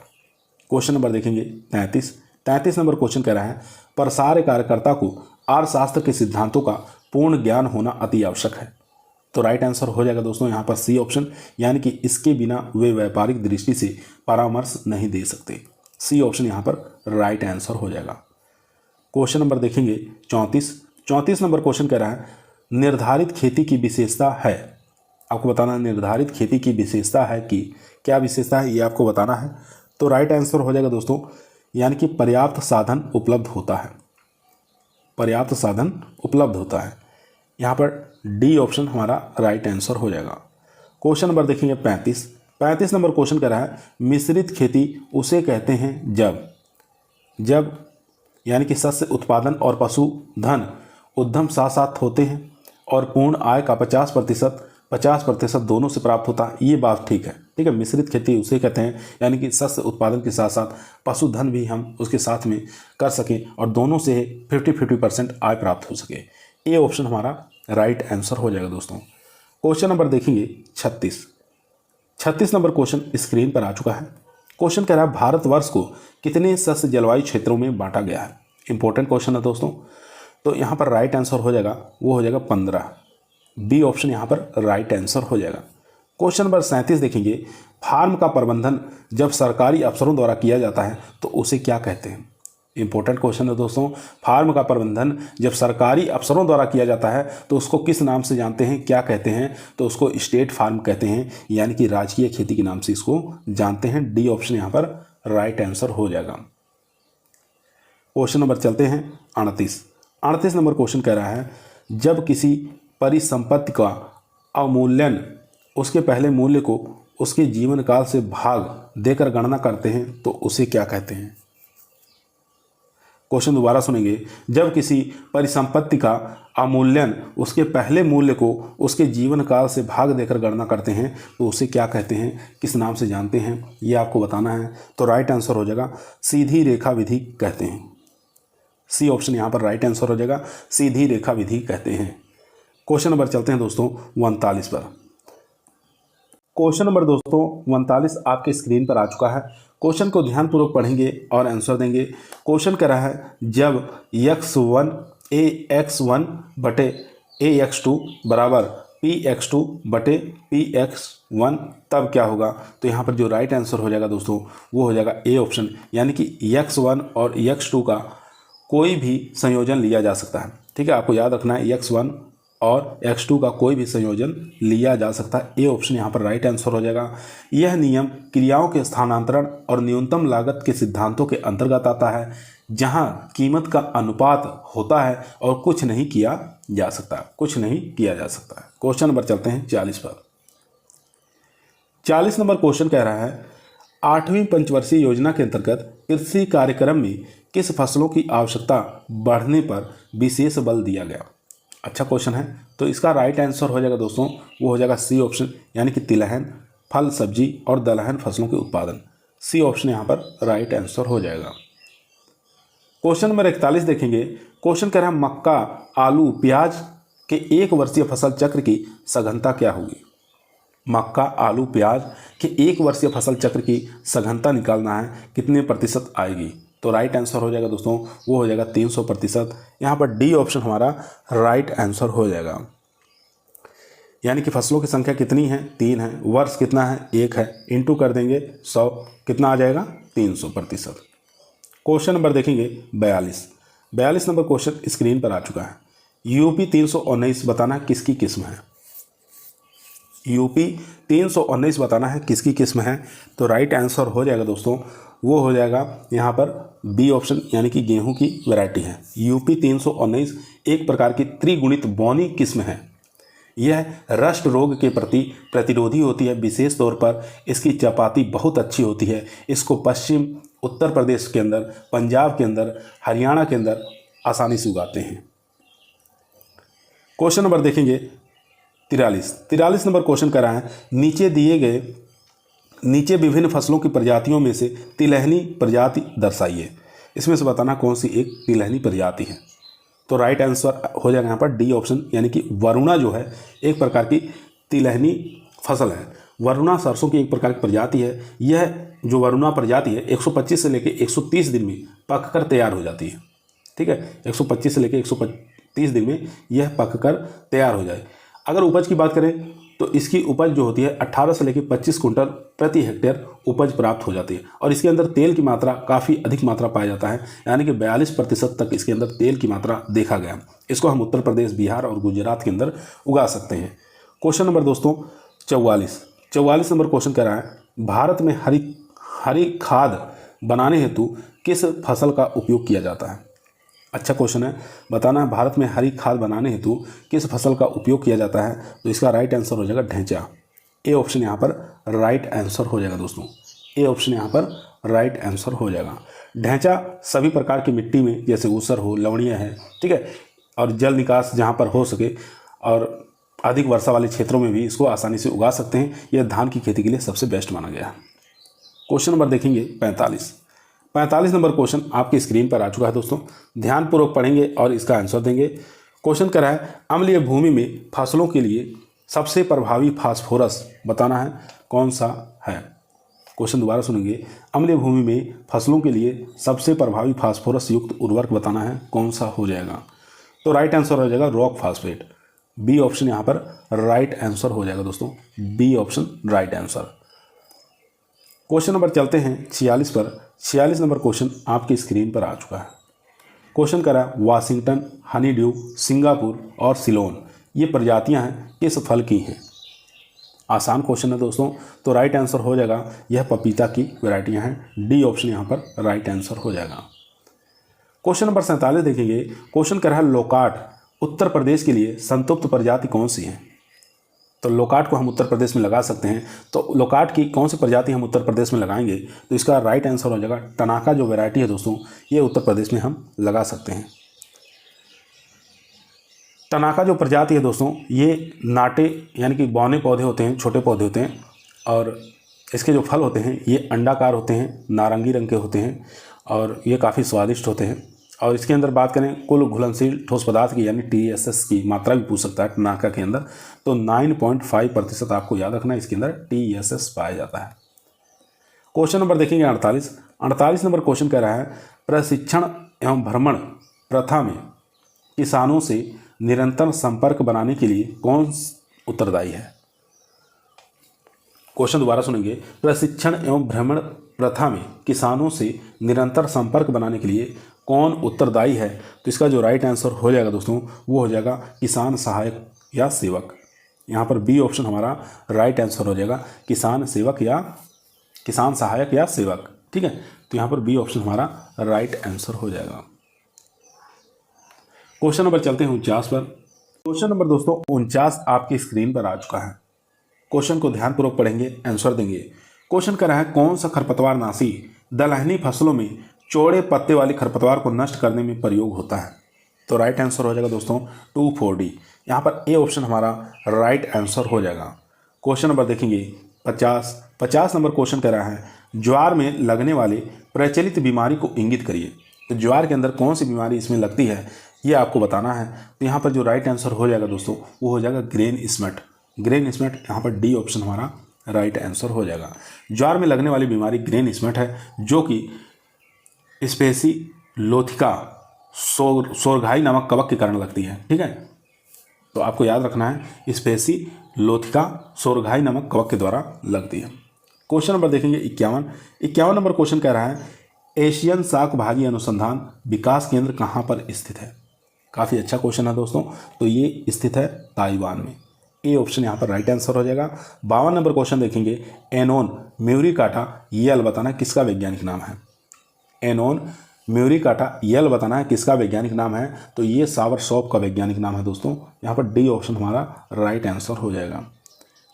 क्वेश्चन नंबर देखेंगे 33 नंबर क्वेश्चन कह रहा है प्रसार कार्यकर्ता को अर्थशास्त्र के सिद्धांतों का पूर्ण ज्ञान होना अति आवश्यक है। तो राइट आंसर हो जाएगा दोस्तों यहाँ पर सी ऑप्शन, यानी कि इसके बिना वे व्यापारिक दृष्टि से परामर्श नहीं दे सकते। सी ऑप्शन यहाँ पर राइट आंसर हो जाएगा। क्वेश्चन नंबर देखेंगे 34 नंबर क्वेश्चन कह रहा है निर्धारित खेती की विशेषता है। आपको बताना निर्धारित खेती की विशेषता है कि क्या विशेषता है ये आपको बताना है। तो राइट आंसर हो जाएगा दोस्तों, यानी कि पर्याप्त साधन उपलब्ध होता है। पर्याप्त साधन उपलब्ध होता है। यहाँ पर डी ऑप्शन हमारा राइट आंसर हो जाएगा। क्वेश्चन नंबर देखेंगे 35 नंबर क्वेश्चन कह रहा है मिश्रित खेती उसे कहते हैं जब यानी कि शस्य उत्पादन और पशुधन उद्यम साथ साथ होते हैं और पूर्ण आय का 50% दोनों से प्राप्त होता है। ये बात ठीक है। ठीक है, मिश्रित खेती उसे कहते हैं यानी कि शस्य उत्पादन के साथ साथ पशुधन भी हम उसके साथ में कर सकें और दोनों से 50% आय प्राप्त हो सके। ए ऑप्शन हमारा राइट आंसर हो जाएगा दोस्तों। क्वेश्चन नंबर देखेंगे 36 नंबर क्वेश्चन स्क्रीन पर आ चुका है। क्वेश्चन कह रहा है भारतवर्ष को कितने शस्य जलवायु क्षेत्रों में बांटा गया है। इंपॉर्टेंट क्वेश्चन है दोस्तों। तो यहाँ पर राइट आंसर हो जाएगा, वो हो जाएगा 15। बी ऑप्शन यहाँ पर राइट आंसर हो जाएगा। क्वेश्चन नंबर 37 देखेंगे फार्म का प्रबंधन जब सरकारी अफसरों द्वारा किया जाता है तो उसे क्या कहते हैं। इंपॉर्टेंट क्वेश्चन है दोस्तों। फार्म का प्रबंधन जब सरकारी अफसरों द्वारा किया जाता है तो उसको किस नाम से जानते हैं, क्या कहते हैं। तो उसको स्टेट फार्म कहते हैं, यानी कि राजकीय खेती के नाम से इसको जानते हैं। डी ऑप्शन यहाँ पर राइट आंसर हो जाएगा। क्वेश्चन नंबर चलते हैं 38 नंबर क्वेश्चन कह रहा है जब किसी परिसंपत्ति का अवमूल्यन उसके पहले मूल्य को उसके जीवन काल से भाग देकर गणना करते हैं तो उसे क्या कहते हैं। क्वेश्चन दोबारा सुनेंगे। जब किसी परिसंपत्ति का अवमूल्यन उसके पहले मूल्य को उसके जीवन काल से भाग देकर गणना करते हैं तो उसे क्या कहते हैं, किस नाम से जानते हैं, ये आपको बताना है। तो राइट आंसर हो जाएगा सीधी रेखा विधि कहते हैं। सी ऑप्शन यहाँ पर राइट आंसर हो जाएगा, सीधी रेखा विधि कहते हैं। क्वेश्चन नंबर चलते हैं दोस्तों 39 पर। क्वेश्चन नंबर दोस्तों 39 आपके स्क्रीन पर आ चुका है। क्वेश्चन को ध्यानपूर्वक पढ़ेंगे और आंसर देंगे। क्वेश्चन कह रहा है जब x1 ax1 बटे ax2 बराबर px2 बटे px1 तब क्या होगा। तो यहाँ पर जो राइट आंसर हो जाएगा दोस्तों वो हो जाएगा ए ऑप्शन, यानी कि x1 और x2 का कोई भी संयोजन लिया जा सकता है। ठीक है, आपको याद रखना है x1 और x2 का कोई भी संयोजन लिया जा सकता है। ए ऑप्शन यहाँ पर राइट आंसर हो जाएगा। यह नियम क्रियाओं के स्थानांतरण और न्यूनतम लागत के सिद्धांतों के अंतर्गत आता है, जहां कीमत का अनुपात होता है और कुछ नहीं किया जा सकता, कुछ नहीं किया जा सकता है। क्वेश्चन नंबर चलते हैं 40 पर। 40 नंबर क्वेश्चन कह रहा है 8वीं पंचवर्षीय योजना के अंतर्गत कृषि कार्यक्रम में किस फसलों की आवश्यकता बढ़ने पर विशेष बल दिया गया। अच्छा क्वेश्चन है, तो इसका राइट आंसर हो जाएगा दोस्तों, वो हो जाएगा सी ऑप्शन, यानी कि तिलहन, फल सब्जी और दलहन फसलों के उत्पादन। सी ऑप्शन यहाँ पर राइट आंसर हो जाएगा। क्वेश्चन नंबर 41 देखेंगे। क्वेश्चन कह रहा है मक्का, आलू, प्याज के 1 वर्षीय फसल चक्र की सघनता क्या होगी। मक्का, आलू, प्याज के 1 वर्षीय फसल चक्र की सघनता निकालना है, कितने प्रतिशत आएगी। तो राइट आंसर हो जाएगा दोस्तों, वो हो जाएगा 300%। यहाँ पर डी ऑप्शन हमारा राइट आंसर हो जाएगा। यानी कि फसलों की संख्या कितनी है, 3 है, वर्ष कितना है, 1 है, इंटू कर देंगे 100, कितना आ जाएगा 300%। क्वेश्चन नंबर देखेंगे 42 नंबर क्वेश्चन स्क्रीन पर आ चुका है। यूपी 319 बताना किसकी किस्म है। यूपी 319 बताना है किसकी किस्म है। तो राइट आंसर हो जाएगा दोस्तों, वो हो जाएगा यहाँ पर बी ऑप्शन, यानी कि गेहूं की वैरायटी है। यूपी 319 एक प्रकार की त्रिगुणित बौनी किस्म है। यह रस्ट रोग के प्रति प्रतिरोधी होती है। विशेष तौर पर इसकी चपाती बहुत अच्छी होती है। इसको पश्चिम उत्तर प्रदेश के अंदर, पंजाब के अंदर, हरियाणा के अंदर आसानी से उगाते हैं। क्वेश्चन नंबर देखेंगे 43 नंबर क्वेश्चन कर रहा है नीचे विभिन्न फसलों की प्रजातियों में से तिलहनी प्रजाति दर्शाइए। इसमें से बताना कौन सी एक तिलहनी प्रजाति है। तो राइट आंसर हो जाएगा यहाँ पर डी ऑप्शन, यानी कि वरुणा जो है एक प्रकार की तिलहनी फसल है। वरुणा सरसों की एक प्रकार की प्रजाति है। यह जो वरुणा प्रजाति है 125 से लेकर 130 दिन में पककर तैयार हो जाती है। ठीक है, 125 से लेकर 130 दिन में यह पककर तैयार हो जाए। अगर उपज की बात करें तो इसकी उपज जो होती है 18 से लेकर 25 कुंटल प्रति हेक्टेयर उपज प्राप्त हो जाती है। और इसके अंदर तेल की मात्रा काफ़ी अधिक मात्रा पाया जाता है, यानी कि 42% तक इसके अंदर तेल की मात्रा देखा गया। इसको हम उत्तर प्रदेश, बिहार और गुजरात के अंदर उगा सकते हैं। क्वेश्चन नंबर दोस्तों 44 नंबर क्वेश्चन कह रहा है भारत में हरी खाद बनाने हेतु किस फसल का उपयोग किया जाता है। अच्छा क्वेश्चन है, बताना है भारत में हरी खाद बनाने हेतु किस फसल का उपयोग किया जाता है। तो इसका राइट आंसर हो जाएगा ढैंचा। ए ऑप्शन यहाँ पर राइट आंसर हो जाएगा दोस्तों। ए ऑप्शन यहाँ पर राइट आंसर हो जाएगा। ढैंचा सभी प्रकार की मिट्टी में, जैसे ऊसर हो, लवणीय है, ठीक है, और जल निकास जहाँ पर हो सके और अधिक वर्षा वाले क्षेत्रों में भी इसको आसानी से उगा सकते हैं। यह धान की खेती के लिए सबसे बेस्ट माना गया है। क्वेश्चन नंबर देखेंगे 45 नंबर क्वेश्चन आपकी स्क्रीन पर आ चुका है दोस्तों। ध्यानपूर्वक पढ़ेंगे और इसका आंसर देंगे। क्वेश्चन कर रहा है अम्लीय भूमि में फसलों के लिए सबसे प्रभावी फास्फोरस बताना है कौन सा है। क्वेश्चन दोबारा सुनेंगे। अम्लीय भूमि में फसलों के लिए सबसे प्रभावी फास्फोरस युक्त उर्वरक बताना है कौन सा हो जाएगा। तो राइट आंसर हो जाएगा रॉक फास्फेट। बी ऑप्शन यहाँ पर राइट आंसर हो जाएगा दोस्तों। B option right answer. Question number चलते हैं 46 पर। 46 नंबर क्वेश्चन आपकी स्क्रीन पर आ चुका है। क्वेश्चन करा वाशिंगटन, हनी ड्यू, सिंगापुर और सिलोन ये प्रजातियां हैं किस फल की हैं। आसान क्वेश्चन है दोस्तों। तो राइट आंसर हो जाएगा यह पपीता की वैरायटियां हैं। डी ऑप्शन यहाँ पर राइट आंसर हो जाएगा। क्वेश्चन नंबर 47 देखेंगे। क्वेश्चन कर रहा है लोकाट उत्तर प्रदेश के लिए संतुप्त प्रजाति कौन सी है। तो लोकाट को हम उत्तर प्रदेश में लगा सकते हैं। तो लोकाट की कौन सी प्रजाति हम उत्तर प्रदेश में लगाएंगे। तो इसका राइट आंसर हो जाएगा टनाका जो वैरायटी है दोस्तों, ये उत्तर प्रदेश में हम लगा सकते हैं। टनाका जो प्रजाति है दोस्तों, ये नाटे यानी कि बौने पौधे होते हैं, छोटे पौधे होते हैं, और इसके जो फल होते हैं ये अंडाकार होते हैं, नारंगी रंग के होते हैं और ये काफ़ी स्वादिष्ट होते हैं। और इसके अंदर बात करें कुल घुलनशील ठोस पदार्थ की यानी TSS की मात्रा भी पूछ सकता है टनाका के अंदर। तो 9.5% आपको याद रखना है, इसके अंदर TSS पाया जाता है। क्वेश्चन नंबर देखेंगे 48 नंबर क्वेश्चन कह रहा है प्रशिक्षण एवं भ्रमण प्रथा में किसानों से निरंतर संपर्क बनाने के लिए कौन उत्तरदायी है। क्वेश्चन दोबारा सुनेंगे। प्रशिक्षण एवं भ्रमण प्रथा में किसानों से निरंतर संपर्क बनाने के लिए कौन उत्तरदायी है? तो इसका जो राइट आंसर हो जाएगा दोस्तों वो हो जाएगा किसान सहायक या सेवक। यहाँ पर बी ऑप्शन हमारा राइट आंसर हो जाएगा, किसान सेवक या किसान सहायक या सेवक। ठीक है, तो यहाँ पर बी ऑप्शन हमारा राइट आंसर हो जाएगा। क्वेश्चन नंबर चलते हैं 49 पर। क्वेश्चन नंबर दोस्तों 49 आपकी स्क्रीन पर आ चुका है। क्वेश्चन को ध्यानपूर्वक पढ़ेंगे, आंसर देंगे। क्वेश्चन कर रहा है कौन सा खरपतवारनाशी दलहनी फसलों में चौड़े पत्ते वाली खरपतवार को नष्ट करने में प्रयोग होता है? तो राइट आंसर हो जाएगा दोस्तों 2,4-D। यहाँ पर ए ऑप्शन हमारा राइट आंसर हो जाएगा। क्वेश्चन नंबर देखेंगे 50 नंबर क्वेश्चन कर रहा है ज्वार में लगने वाले प्रचलित बीमारी को इंगित करिए। तो ज्वार के अंदर कौन सी बीमारी इसमें लगती है ये आपको बताना है। तो यहाँ पर जो राइट आंसर हो जाएगा दोस्तों वो हो जाएगा ग्रेन स्मेट। ग्रेन स्मेट, यहाँ पर डी ऑप्शन हमारा राइट आंसर हो जाएगा। ज्वार में लगने वाली बीमारी ग्रेन स्मेट है, जो कि स्पेसी लोथिका सोरघाई नामक कवक के कारण लगती है। ठीक है, तो आपको याद रखना है स्पेसी लोथिका सोरघाई नामक कवक के द्वारा लगती है। क्वेश्चन नंबर देखेंगे 51 नंबर क्वेश्चन कह रहा है एशियन शाक भागी अनुसंधान विकास केंद्र कहाँ पर स्थित है? काफ़ी अच्छा क्वेश्चन है दोस्तों। तो ये स्थित है ताइवान में। ए ऑप्शन यहाँ पर राइट आंसर हो जाएगा। 52 नंबर क्वेश्चन देखेंगे एनोन म्यूरिकाटा येल बताना किसका वैज्ञानिक नाम है? एनोन म्यूरिकाटा येल बताना है किसका वैज्ञानिक नाम है? तो ये सावर सॉप का वैज्ञानिक नाम है दोस्तों। यहाँ पर डी ऑप्शन हमारा राइट आंसर हो जाएगा।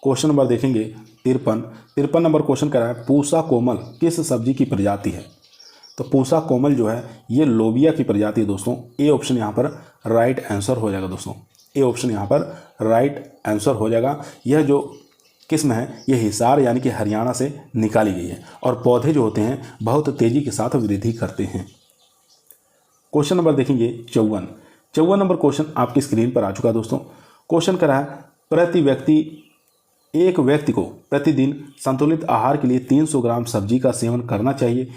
क्वेश्चन नंबर देखेंगे 53 नंबर क्वेश्चन कर रहा है पूसा कोमल किस सब्जी की प्रजाति है? तो पूसा कोमल जो है ये लोबिया की प्रजाति है दोस्तों। ए ऑप्शन यहाँ पर राइट आंसर हो जाएगा दोस्तों। ए ऑप्शन यहाँ पर राइट आंसर हो जाएगा। यह जो किस्म है ये हिसार यानी कि हरियाणा से निकाली गई है और पौधे जो होते हैं बहुत तेज़ी के साथ वृद्धि करते हैं। क्वेश्चन नंबर देखेंगे 54 नंबर क्वेश्चन आपकी स्क्रीन पर आ चुका है दोस्तों। क्वेश्चन कर रहा है एक व्यक्ति को प्रतिदिन संतुलित आहार के लिए 300 ग्राम सब्जी का सेवन करना चाहिए।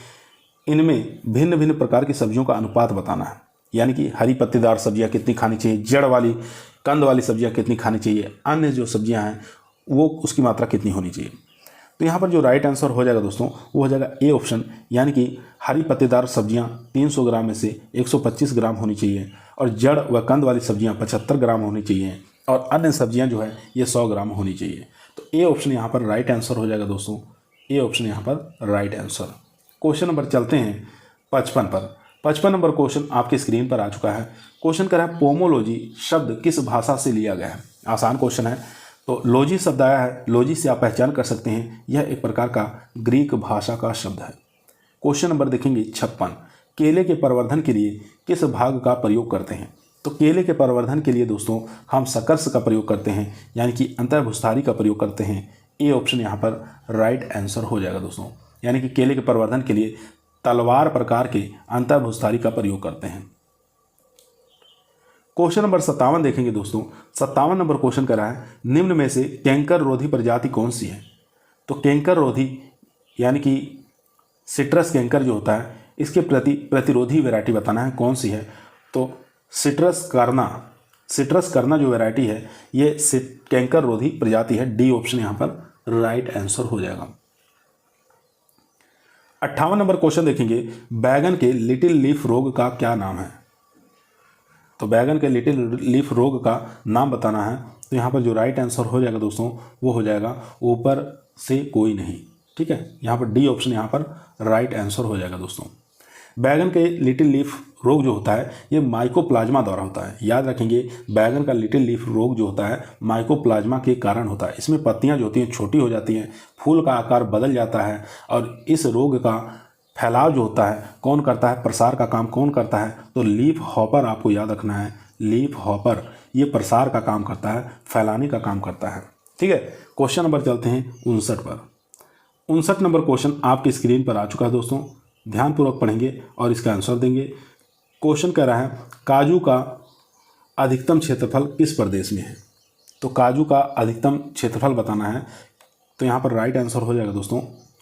इनमें भिन्न भिन्न प्रकार की सब्जियों का अनुपात बताना है, यानी कि हरी पत्तेदार सब्जियां कितनी खानी चाहिए, जड़ वाली कंद वाली सब्जियां कितनी खानी चाहिए, अन्य जो सब्जियां हैं वो उसकी मात्रा कितनी होनी चाहिए। तो यहाँ पर जो राइट आंसर हो जाएगा दोस्तों वो हो जाएगा ए ऑप्शन, यानी कि हरी पत्तेदार सब्जियां 300 ग्राम में से 125 ग्राम होनी चाहिए और जड़ व कंद वाली सब्जियां 75 ग्राम होनी चाहिए और अन्य सब्जियां जो है ये 100 ग्राम होनी चाहिए। तो ए ऑप्शन यहाँ पर राइट आंसर हो जाएगा दोस्तों। ए ऑप्शन यहाँ पर राइट आंसर। क्वेश्चन नंबर चलते हैं 55 पर। 55 नंबर क्वेश्चन आपकी स्क्रीन पर आ चुका है। क्वेश्चन कर रहा है पोमोलॉजी शब्द किस भाषा से लिया गया है? आसान क्वेश्चन है। तो लॉजी शब्द आया है, लॉजी से आप पहचान कर सकते हैं यह एक प्रकार का ग्रीक भाषा का शब्द है। क्वेश्चन नंबर देखेंगे 56। केले के प्रवर्धन के लिए किस भाग का प्रयोग करते हैं? तो केले के प्रवर्धन के लिए दोस्तों हम सकर्ष का प्रयोग करते हैं, यानी कि अंतर्भुस्थारी का प्रयोग करते हैं। ए ऑप्शन यहाँ पर राइट आंसर हो जाएगा दोस्तों, यानी कि केले के प्रवर्धन के लिए तलवार प्रकार के अंतर्भुस्थारी का प्रयोग करते हैं। क्वेश्चन नंबर 57 देखेंगे दोस्तों। 57 नंबर क्वेश्चन कर रहा है निम्न में से कैंकर रोधी प्रजाति कौन सी है? तो कैंकर रोधी यानी कि सिट्रस कैंकर जो होता है इसके प्रति प्रतिरोधी वैरायटी बताना है कौन सी है? तो सिट्रस करना जो वैरायटी है ये कैंकर रोधी प्रजाति है। डी ऑप्शन यहाँ पर राइट आंसर हो जाएगा। 58 नंबर क्वेश्चन देखेंगे बैगन के लिटिल लीफ रोग का क्या नाम है? तो बैगन के लिटिल लीफ रोग का नाम बताना है। तो यहाँ पर जो राइट आंसर हो जाएगा दोस्तों वो हो जाएगा ऊपर से कोई नहीं। ठीक है, यहाँ पर डी ऑप्शन यहाँ पर राइट आंसर हो जाएगा दोस्तों। बैगन के लिटिल लीफ रोग जो होता है ये माइकोप्लाज्मा द्वारा होता है। याद रखेंगे बैगन का लिटिल लीफ रोग जो होता है माइकोप्लाज्मा के कारण होता है। इसमें पत्तियां जो होती हैं छोटी हो जाती हैं, फूल का आकार बदल जाता है और इस रोग का फैलाव जो होता है कौन करता है, प्रसार का काम कौन करता है? तो लीफ हॉपर आपको याद रखना है। लीफ हॉपर ये प्रसार का काम करता है, फैलाने का काम करता है। ठीक है, क्वेश्चन नंबर चलते हैं 59 पर। 59 नंबर क्वेश्चन आपकी स्क्रीन पर आ चुका है दोस्तों। ध्यानपूर्वक पढ़ेंगे और इसका आंसर देंगे। क्वेश्चन कह रहा है काजू का अधिकतम क्षेत्रफल किस प्रदेश में है? तो काजू का अधिकतम क्षेत्रफल बताना है। तो यहाँ पर राइट आंसर हो जाएगा दोस्तों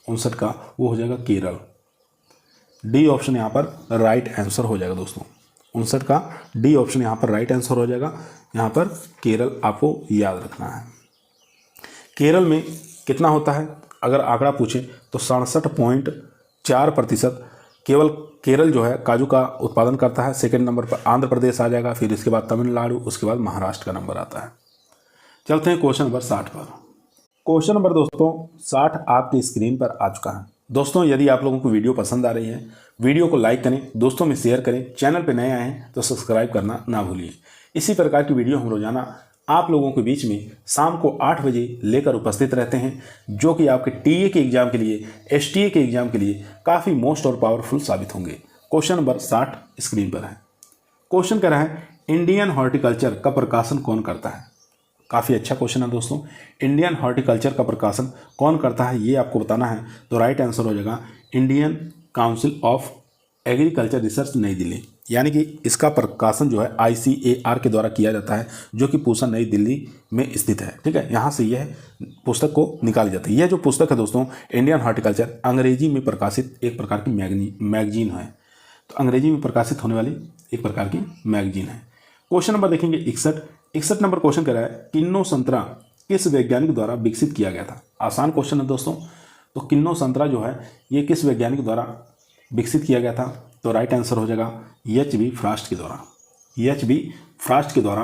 59 का, वो हो जाएगा केरल। डी ऑप्शन यहाँ पर राइट आंसर हो जाएगा दोस्तों। 59 का डी ऑप्शन यहाँ पर राइट आंसर हो जाएगा। यहाँ पर केरल आपको याद रखना है। केरल में कितना होता है अगर आंकड़ा पूछे तो 67.4% केवल केरल जो है काजू का उत्पादन करता है। सेकंड नंबर पर आंध्र प्रदेश आ जाएगा, फिर इसके बाद तमिलनाडु, उसके बाद महाराष्ट्र का नंबर आता है। चलते हैं क्वेश्चन नंबर 60 पर। क्वेश्चन नंबर दोस्तों 60 आपकी स्क्रीन पर आ चुका है। दोस्तों यदि आप लोगों को वीडियो पसंद आ रही है, वीडियो को लाइक करें, दोस्तों में शेयर करें, चैनल पर नए आए हैं तो सब्सक्राइब करना ना भूलिए। इसी प्रकार की वीडियो हम रोजाना आप लोगों के बीच में शाम को 8 बजे लेकर उपस्थित रहते हैं, जो कि आपके टीए के एग्जाम के लिए, एसटीए के एग्जाम के लिए काफ़ी मोस्ट और पावरफुल साबित होंगे। क्वेश्चन नंबर 60 स्क्रीन पर है। क्वेश्चन कह रहा है इंडियन हॉर्टिकल्चर का प्रकाशन कौन करता है। काफ़ी अच्छा क्वेश्चन है दोस्तों। इंडियन हॉर्टिकल्चर का प्रकाशन कौन करता है ये आपको बताना है, तो राइट आंसर हो जाएगा Indian council of agriculture research नई दिल्ली। यानी कि इसका प्रकाशन जो है ICAR के द्वारा किया जाता है, जो कि पूसा नई दिल्ली में स्थित है। ठीक है, यहाँ से यह पुस्तक को निकाली जाती है। यह जो पुस्तक है दोस्तों इंडियन हॉर्टिकल्चर, अंग्रेजी में प्रकाशित एक प्रकार की मैगजीन है। तो अंग्रेजी में प्रकाशित होने वाली एक प्रकार की मैगजीन है। क्वेश्चन नंबर देखेंगे 61 नंबर क्वेश्चन कर रहा है किन्नो संतरा किस वैज्ञानिक द्वारा विकसित किया गया था। आसान क्वेश्चन है दोस्तों। तो किन्नो संतरा जो है ये किस वैज्ञानिक द्वारा विकसित किया गया था, तो राइट आंसर हो जाएगा HB फ्रास्ट के द्वारा। HB फ्रास्ट के द्वारा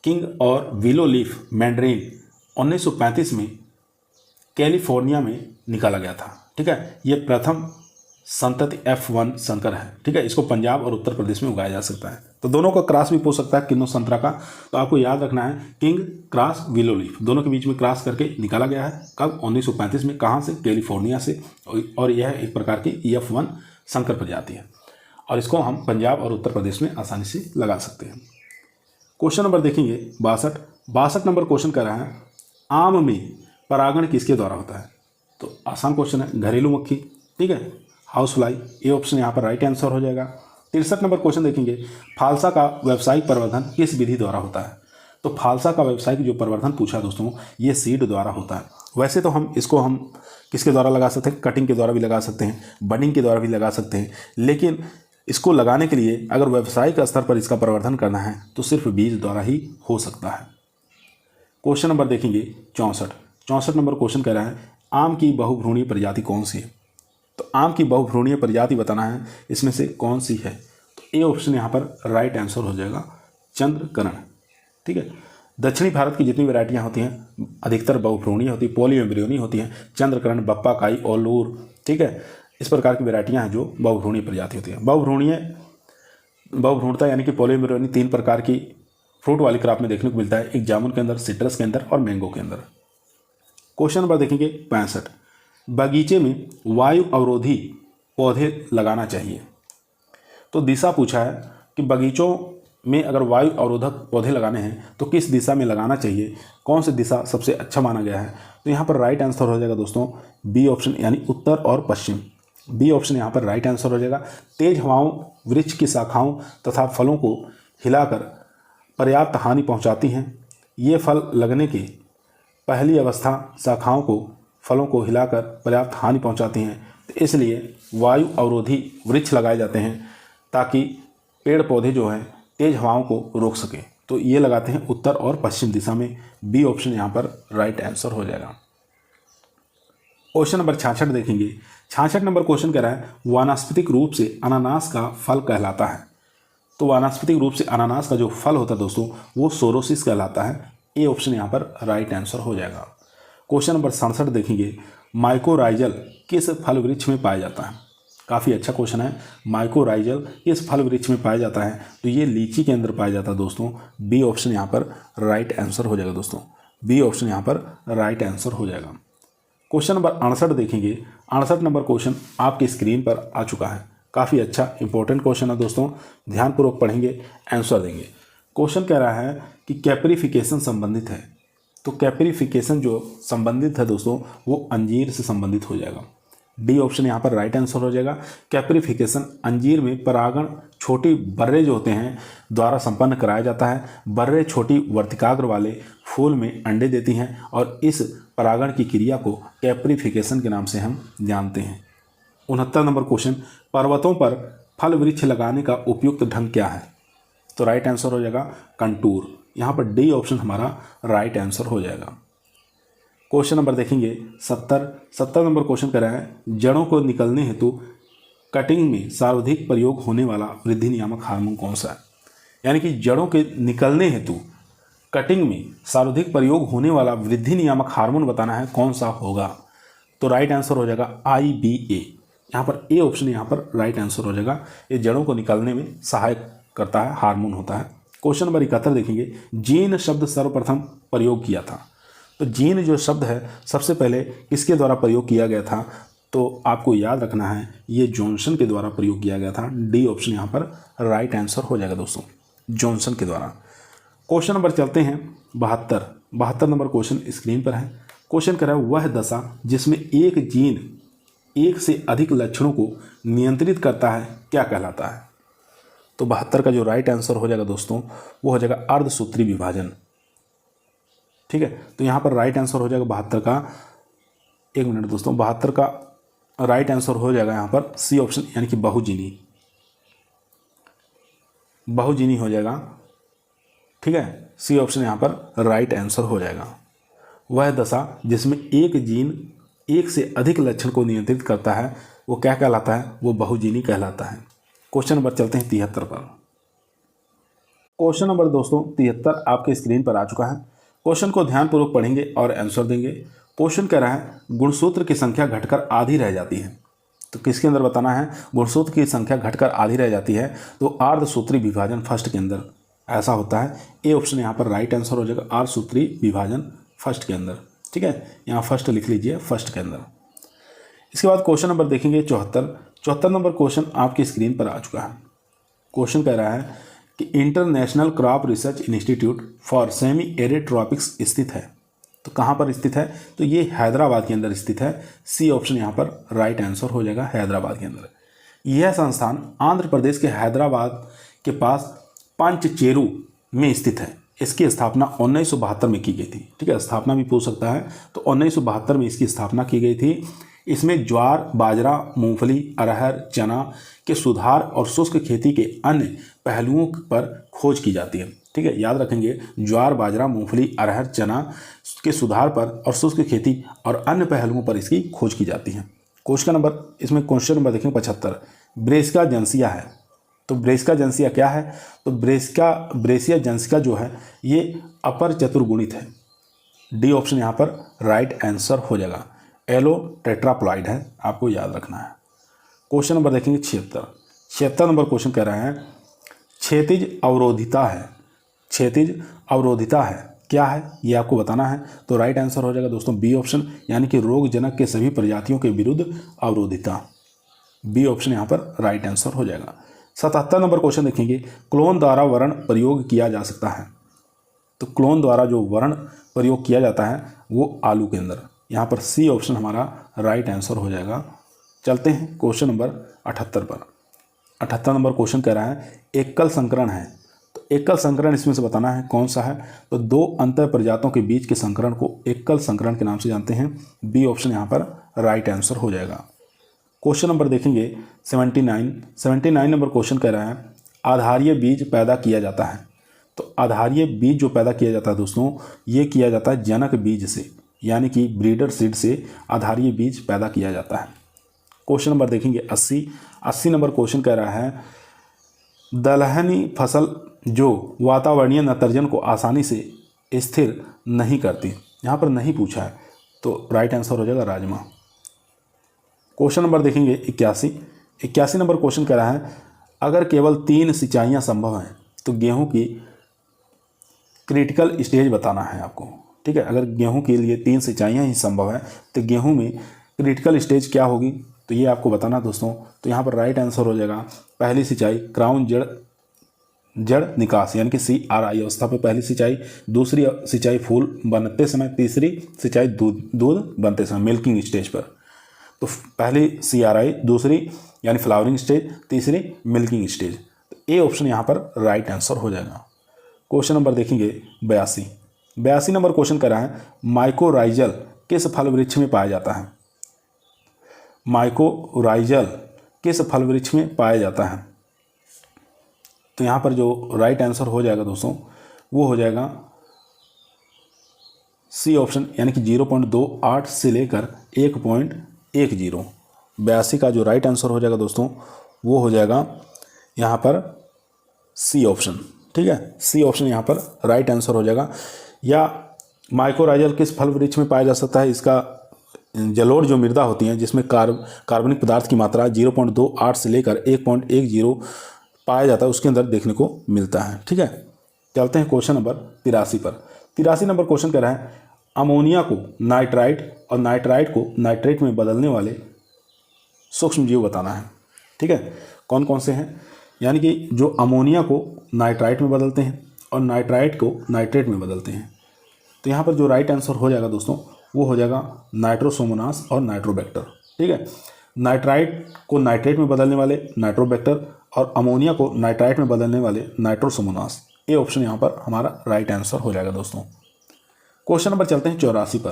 किंग और विलो लीफ मैंड्रिन 1935 में कैलिफोर्निया में निकाला गया था। ठीक है, ये प्रथम संतति F1 संकर है। ठीक है, इसको पंजाब और उत्तर प्रदेश में उगाया जा सकता है। तो दोनों का क्रॉस भी पूछ सकता है किन्नो संतरा का। तो आपको याद रखना है किंग क्रॉस विलो लीफ, दोनों के बीच में क्रॉस करके निकाला गया है। कब? 1935 में। कहाँ से? कैलिफोर्निया से। और यह एक प्रकार की F1 संकर प्रजाति है, और इसको हम पंजाब और उत्तर प्रदेश में आसानी से लगा सकते हैं। क्वेश्चन नंबर देखेंगे 62 नंबर क्वेश्चन कर रहा है आम में परागण किसके द्वारा होता है। तो आसान क्वेश्चन है, घरेलू मक्खी। ठीक है, हाउस फ्लाई। ये ऑप्शन यहाँ पर राइट आंसर हो जाएगा। 63 नंबर क्वेश्चन देखेंगे फालसा का व्यावसायिक प्रवर्धन किस विधि द्वारा होता है। तो फालसा का व्यावसायिक जो प्रवर्धन पूछा दोस्तों, ये सीड द्वारा होता है। वैसे तो हम किसके द्वारा लगा सकते हैं, कटिंग के द्वारा भी लगा सकते हैं, बडिंग के द्वारा भी लगा सकते हैं, लेकिन इसको लगाने के लिए अगर व्यावसायिक स्तर पर इसका प्रवर्धन करना है तो सिर्फ बीज द्वारा ही हो सकता है। क्वेश्चन नंबर देखेंगे 64 नंबर क्वेश्चन कह रहा है आम की बहुभ्रूणीय प्रजाति कौन सी है। तो आम की बहुभ्रूणीय प्रजाति बताना है, इसमें से कौन सी है। तो ए ऑप्शन यहाँ पर राइट आंसर हो जाएगा चंद्रकरण। ठीक है, दक्षिणी भारत की जितनी वैरायटियाँ होती हैं अधिकतर बहुभ्रूणीय होती है, पॉलीएम्ब्रियोनी होती हैं। चंद्रकरण, बप्पा काई, ओलूर, ठीक है, इस प्रकार की वैरायटियाँ हैं जो बहुभ्रूणीय प्रजाति होती हैं। बहुभ्रूणता यानी कि पॉलीएम्ब्रियोनी 3 प्रकार की फ्रूट वाली क्रॉप में देखने को मिलता है, एक जामुन के अंदर, सिट्रस के अंदर और मैंगो के अंदर। क्वेश्चन नंबर देखेंगे 65, बगीचे में वायु अवरोधी पौधे लगाना चाहिए। तो दिशा पूछा है कि बगीचों में अगर वायु अवरोधक पौधे लगाने हैं तो किस दिशा में लगाना चाहिए, कौन सी दिशा सबसे अच्छा माना गया है। तो यहाँ पर राइट आंसर हो जाएगा दोस्तों बी ऑप्शन, यानी उत्तर और पश्चिम। बी ऑप्शन यहाँ पर राइट आंसर हो जाएगा। तेज हवाओं वृक्ष की शाखाओं तथा फलों को हिलाकर पर्याप्त हानि पहुँचाती हैं। ये फल लगने की पहली अवस्था शाखाओं को, फलों को हिलाकर पर्याप्त हानि पहुँचाती हैं, तो इसलिए वायु अवरोधी वृक्ष लगाए जाते हैं ताकि पेड़ पौधे जो हैं तेज हवाओं को रोक सके। तो ये लगाते हैं उत्तर और पश्चिम दिशा में। बी ऑप्शन यहाँ पर राइट आंसर हो जाएगा। क्वेश्चन नंबर 66 देखेंगे। 66 नंबर क्वेश्चन कह रहा है वानस्पतिक रूप से अनानास का फल कहलाता है। तो वानस्पतिक रूप से अनानास का जो फल होता है दोस्तों वो सोरोसिस कहलाता है। ए ऑप्शन यहाँ पर राइट आंसर हो जाएगा। क्वेश्चन नंबर 67 देखेंगे माइकोराइजल किस फल वृक्ष में पाया जाता है। काफ़ी अच्छा क्वेश्चन है। माइकोराइजल किस फल वृक्ष में पाया जाता है, तो ये लीची के अंदर पाया जाता है दोस्तों। बी ऑप्शन यहाँ पर राइट आंसर हो जाएगा दोस्तों। बी ऑप्शन यहाँ पर राइट आंसर हो जाएगा। क्वेश्चन नंबर 68 देखेंगे। 68 नंबर क्वेश्चन आपकी स्क्रीन पर आ चुका है। काफ़ी अच्छा इंपॉर्टेंट क्वेश्चन है दोस्तों, ध्यानपूर्वक पढ़ेंगे, आंसर देंगे। क्वेश्चन कह रहा है कि कैप्रिफिकेशन संबंधित है। तो कैप्रिफिकेशन जो संबंधित है दोस्तों वो अंजीर से संबंधित हो जाएगा। डी ऑप्शन यहाँ पर राइट आंसर हो जाएगा। कैप्रिफिकेशन अंजीर में परागण छोटी बर्रे जो होते हैं द्वारा संपन्न कराया जाता है। बर्रे छोटी वर्तिकाग्र वाले फूल में अंडे देती हैं और इस परागण की क्रिया को कैप्रिफिकेशन के नाम से हम जानते हैं। 69 नंबर क्वेश्चन पर्वतों पर फल वृक्ष लगाने का उपयुक्त ढंग क्या है। तो राइट आंसर हो जाएगा कंटूर। यहाँ पर डी ऑप्शन हमारा राइट आंसर हो जाएगा। क्वेश्चन नंबर देखेंगे 70 नंबर क्वेश्चन कर रहा है जड़ों को निकलने हेतु कटिंग में सर्वाधिक प्रयोग होने वाला वृद्धि नियामक हार्मोन कौन सा है? यानी कि जड़ों के निकलने हेतु कटिंग में सर्वाधिक प्रयोग होने वाला वृद्धि नियामक हार्मोन बताना है, कौन सा होगा? तो राइट आंसर हो जाएगा IBA। यहाँ पर ए ऑप्शन यहाँ पर राइट आंसर हो जाएगा। ये जड़ों को निकालने में सहायक करता है, हार्मोन होता है। क्वेश्चन नंबर 71 देखेंगे, जीन शब्द सर्वप्रथम प्रयोग किया था। तो जीन जो शब्द है सबसे पहले किसके द्वारा प्रयोग किया गया था? तो आपको याद रखना है ये जॉनसन के द्वारा प्रयोग किया गया था। डी ऑप्शन यहाँ पर राइट आंसर हो जाएगा दोस्तों, जॉनसन के द्वारा। क्वेश्चन नंबर चलते हैं 72 नंबर क्वेश्चन स्क्रीन पर है। क्वेश्चन कह रहा है वह दशा जिसमें एक जीन एक से अधिक लक्षणों को नियंत्रित करता है क्या कहलाता है? तो 72 का जो राइट आंसर हो जाएगा दोस्तों वो हो जाएगा अर्धसूत्री विभाजन। ठीक है, तो यहाँ पर राइट आंसर हो जाएगा 72 का, एक मिनट दोस्तों, 72 का राइट आंसर हो जाएगा यहाँ पर सी ऑप्शन यानी कि बहुजीनी हो जाएगा। ठीक है, सी ऑप्शन यहाँ पर राइट आंसर हो जाएगा। वह दशा जिसमें एक जीन एक से अधिक लक्षण को नियंत्रित करता है वो क्या कहलाता है? वो बहुजीनी कहलाता है। क्वेश्चन नंबर चलते हैं 73 पर। क्वेश्चन नंबर दोस्तों 73 आपके स्क्रीन पर आ चुका है। क्वेश्चन को ध्यानपूर्वक पढ़ेंगे और आंसर देंगे। क्वेश्चन कह रहा है गुणसूत्र की संख्या घटकर आधी रह जाती है। तो किसके अंदर बताना है? गुणसूत्र की संख्या घटकर आधी रह जाती है तो अर्धसूत्री विभाजन फर्स्ट के अंदर ऐसा होता है। ए ऑप्शन यहाँ पर राइट आंसर हो जाएगा, अर्धसूत्री विभाजन फर्स्ट के अंदर। ठीक है, यहाँ फर्स्ट लिख लीजिए, फर्स्ट के अंदर। इसके बाद क्वेश्चन नंबर देखेंगे 74 नंबर क्वेश्चन आपकी स्क्रीन पर आ चुका है। क्वेश्चन कह रहा है कि international crop research institute for semi arid tropics स्थित है। तो कहाँ पर स्थित है? तो ये हैदराबाद के अंदर स्थित है। सी ऑप्शन यहाँ पर राइट आंसर हो जाएगा, हैदराबाद के अंदर। यह संस्थान आंध्र प्रदेश के हैदराबाद के पास पंचचेरू में स्थित है। इसकी स्थापना 1972 में की गई थी। ठीक है, स्थापना भी पूछ सकता है। तो 1972 में इसकी स्थापना की गई थी। इसमें ज्वार, बाजरा, मूंगफली, अरहर, चना के सुधार और शुष्क खेती के अन्य पहलुओं पर खोज की जाती है। ठीक है, याद रखेंगे, ज्वार, बाजरा, मूंगफली, अरहर, चना के सुधार पर और शुष्क खेती और अन्य पहलुओं पर इसकी खोज की जाती है। क्वेश्चन नंबर देखेंगे 75, ब्रेसिका जेंसिया है। तो ब्रेसिका जेंसिया क्या है? तो ब्रेसिया जेंसिया जो है ये अपर चतुर्गुणित है। डी ऑप्शन यहाँ पर राइट आंसर हो जाएगा। एलो टेट्राप्लॉइड है, आपको याद रखना है। क्वेश्चन नंबर देखेंगे 76 नंबर क्वेश्चन कह रहे हैं क्षैतिज अवरोधिता है। क्षैतिज अवरोधिता है क्या है ये आपको बताना है। तो राइट आंसर हो जाएगा दोस्तों बी ऑप्शन, यानी कि रोगजनक के सभी प्रजातियों के विरुद्ध अवरोधिता। बी ऑप्शन यहाँ पर राइट आंसर हो जाएगा। 77 नंबर क्वेश्चन देखेंगे, क्लोन द्वारा वर्ण प्रयोग किया जा सकता है। तो क्लोन द्वारा जो वर्ण प्रयोग किया जाता है वो आलू के अंदर। यहाँ पर सी ऑप्शन हमारा राइट आंसर हो जाएगा। चलते हैं क्वेश्चन नंबर 78 पर। 78 नंबर क्वेश्चन कह रहा है एकल संकरण है। तो एकल संकरण इसमें से बताना है कौन सा है। तो दो अंतर प्रजातों के बीच के संकरण को एकल संकरण के नाम से जानते हैं। बी ऑप्शन यहाँ पर राइट आंसर हो जाएगा। क्वेश्चन नंबर देखेंगे 79 नंबर क्वेश्चन कह रहा है आधारीय बीज पैदा किया जाता है। तो आधारीय बीज जो पैदा किया जाता है दोस्तों ये किया जाता है जनक बीज से, यानी कि ब्रीडर सीड से आधारीय बीज पैदा किया जाता है। क्वेश्चन नंबर देखेंगे 80 नंबर क्वेश्चन कह रहा है दलहनी फसल जो वातावरणीय नत्रजन को आसानी से स्थिर नहीं करती। यहाँ पर नहीं पूछा है तो राइट आंसर हो जाएगा राजमा। क्वेश्चन नंबर देखेंगे 81 नंबर क्वेश्चन कह रहा है अगर केवल 3 सिंचाइयाँ संभव हैं तो गेहूं की क्रिटिकल स्टेज बताना है आपको। ठीक है, अगर गेहूं के लिए 3 सिंचाइयाँ ही संभव है तो गेहूं में क्रिटिकल स्टेज क्या होगी तो ये आपको बताना दोस्तों। तो यहाँ पर राइट आंसर हो जाएगा पहली सिंचाई क्राउन जड़ निकास, यानी कि CRI अवस्था पर पहली सिंचाई, दूसरी सिंचाई फूल बनते समय, तीसरी सिंचाई दूध बनते समय मिल्किंग स्टेज पर। तो पहली CRI, दूसरी यानी फ्लावरिंग स्टेज, तीसरी मिल्किंग स्टेज। तो ए ऑप्शन यहाँ पर राइट आंसर हो जाएगा। क्वेश्चन नंबर देखेंगे 82 नंबर क्वेश्चन कर रहा है माइकोराइजल किस फल वृक्ष में पाया जाता है। माइकोराइजल किस फल वृक्ष में पाया जाता है। तो यहाँ पर जो राइट आंसर हो जाएगा दोस्तों वो हो जाएगा सी ऑप्शन, यानी कि 0.28 से लेकर 1.10 82 का जो राइट आंसर हो जाएगा दोस्तों वो हो जाएगा यहाँ पर सी ऑप्शन। ठीक है, सी ऑप्शन यहाँ पर राइट आंसर हो जाएगा। या माइकोराइजल किस फल वृक्ष में पाया जा सकता है? इसका जलोढ़ जो मृदा होती हैं जिसमें कार्बनिक पदार्थ की मात्रा 0.28 से लेकर 1.10 पाया जाता है, उसके अंदर देखने को मिलता है। ठीक है, चलते हैं क्वेश्चन नंबर 83 पर। 83 नंबर क्वेश्चन कह रहा है अमोनिया को नाइट्राइट और नाइट्राइट को नाइट्रेट में बदलने वाले सूक्ष्म जीव बताना है। ठीक है, कौन कौन से हैं? यानी कि जो अमोनिया को नाइट्राइट में बदलते हैं और नाइट्राइट को नाइट्रेट में बदलते हैं। तो यहाँ पर जो राइट आंसर हो जाएगा दोस्तों वो हो जाएगा नाइट्रोसोमोनास और नाइट्रोबैक्टर। ठीक है, नाइट्राइट को नाइट्रेट में बदलने वाले नाइट्रोबैक्टर और अमोनिया को नाइट्राइट में बदलने वाले नाइट्रोसोमोनास। ए ऑप्शन यहाँ पर हमारा राइट आंसर हो जाएगा दोस्तों। क्वेश्चन नंबर चलते हैं 84 पर।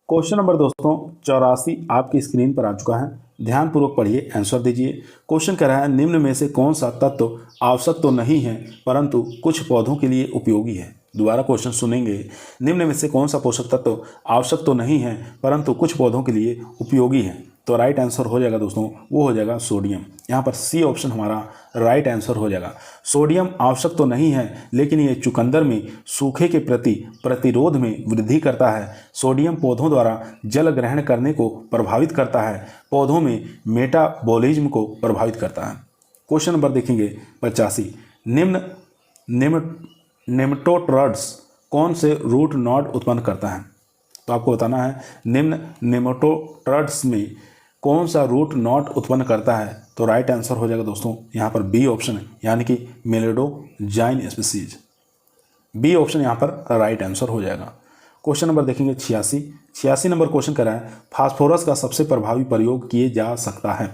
क्वेश्चन नंबर दोस्तों 84 आपकी स्क्रीन पर आ चुका है, ध्यानपूर्वक पढ़िए, आंसर दीजिए। क्वेश्चन कह रहा है निम्न में से कौन सा तत्व आवश्यक तो नहीं है परंतु कुछ पौधों के लिए उपयोगी है? दोबारा क्वेश्चन सुनेंगे। निम्न में से कौन सा पोषक तत्व आवश्यक तो नहीं है परंतु कुछ पौधों के लिए उपयोगी है? तो राइट आंसर हो जाएगा दोस्तों वो हो जाएगा सोडियम। यहाँ पर सी ऑप्शन हमारा राइट आंसर हो जाएगा। सोडियम आवश्यक तो नहीं है लेकिन ये चुकंदर में सूखे के प्रति प्रतिरोध में वृद्धि करता है। सोडियम पौधों द्वारा जल ग्रहण करने को प्रभावित करता है, पौधों में मेटाबॉलिज्म को प्रभावित करता है। क्वेश्चन नंबर देखेंगे 85। निम्न नेमेटोड्स कौन से रूट नॉड उत्पन्न करता है? तो आपको बताना है निम्न नेमेटोड्स में कौन सा रूट नॉड उत्पन्न करता है? तो राइट आंसर हो जाएगा दोस्तों यहाँ पर बी ऑप्शन है, यानी कि मेलेडोजाइन स्पीसीज। बी ऑप्शन यहाँ पर राइट आंसर हो जाएगा। क्वेश्चन नंबर देखेंगे 86। 86 नंबर क्वेश्चन कर रहा है फास्फोरस का सबसे प्रभावी प्रयोग किए जा सकता है।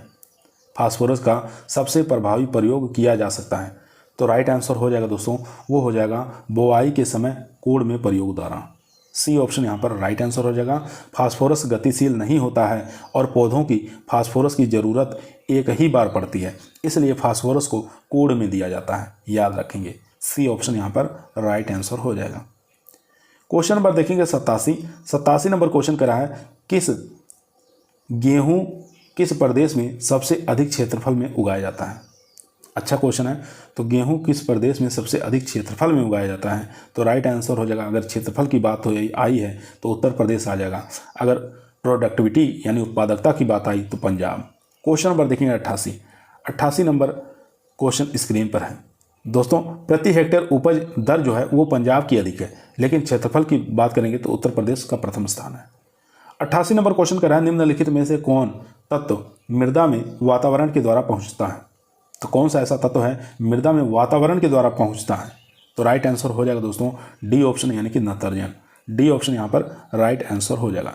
फास्फोरस का सबसे प्रभावी प्रयोग किया जा सकता है। तो राइट आंसर हो जाएगा दोस्तों वो हो जाएगा बोआई के समय कोड़ में प्रयोग द्वारा। सी ऑप्शन यहाँ पर राइट आंसर हो जाएगा। फास्फोरस गतिशील नहीं होता है और पौधों की फास्फोरस की ज़रूरत एक ही बार पड़ती है, इसलिए फास्फोरस को कोड़ में दिया जाता है, याद रखेंगे। सी ऑप्शन यहाँ पर राइट आंसर हो जाएगा। क्वेश्चन नंबर देखेंगे 87 नंबर क्वेश्चन करा है गेहूँ किस प्रदेश में सबसे अधिक क्षेत्रफल में उगाया जाता है? अच्छा क्वेश्चन है। तो गेहूं किस प्रदेश में सबसे अधिक क्षेत्रफल में उगाया जाता है? तो राइट आंसर हो जाएगा, अगर क्षेत्रफल की बात आई है तो उत्तर प्रदेश आ जाएगा। अगर प्रोडक्टिविटी यानी उत्पादकता की बात आई तो पंजाब। क्वेश्चन नंबर देखेंगे 88 नंबर क्वेश्चन स्क्रीन पर है दोस्तों। प्रति हेक्टेयर उपज दर जो है वो पंजाब की अधिक है, लेकिन क्षेत्रफल की बात करेंगे तो उत्तर प्रदेश का प्रथम स्थान है। 88 नंबर क्वेश्चन कर रहा है निम्नलिखित में से कौन तत्व मृदा में वातावरण के द्वारा पहुँचता है? तो कौन सा ऐसा तत्व है मृदा में वातावरण के द्वारा पहुंचता है? तो राइट आंसर हो जाएगा दोस्तों डी ऑप्शन, यानी कि नाइट्रोजन। डी ऑप्शन यहाँ पर राइट आंसर हो जाएगा।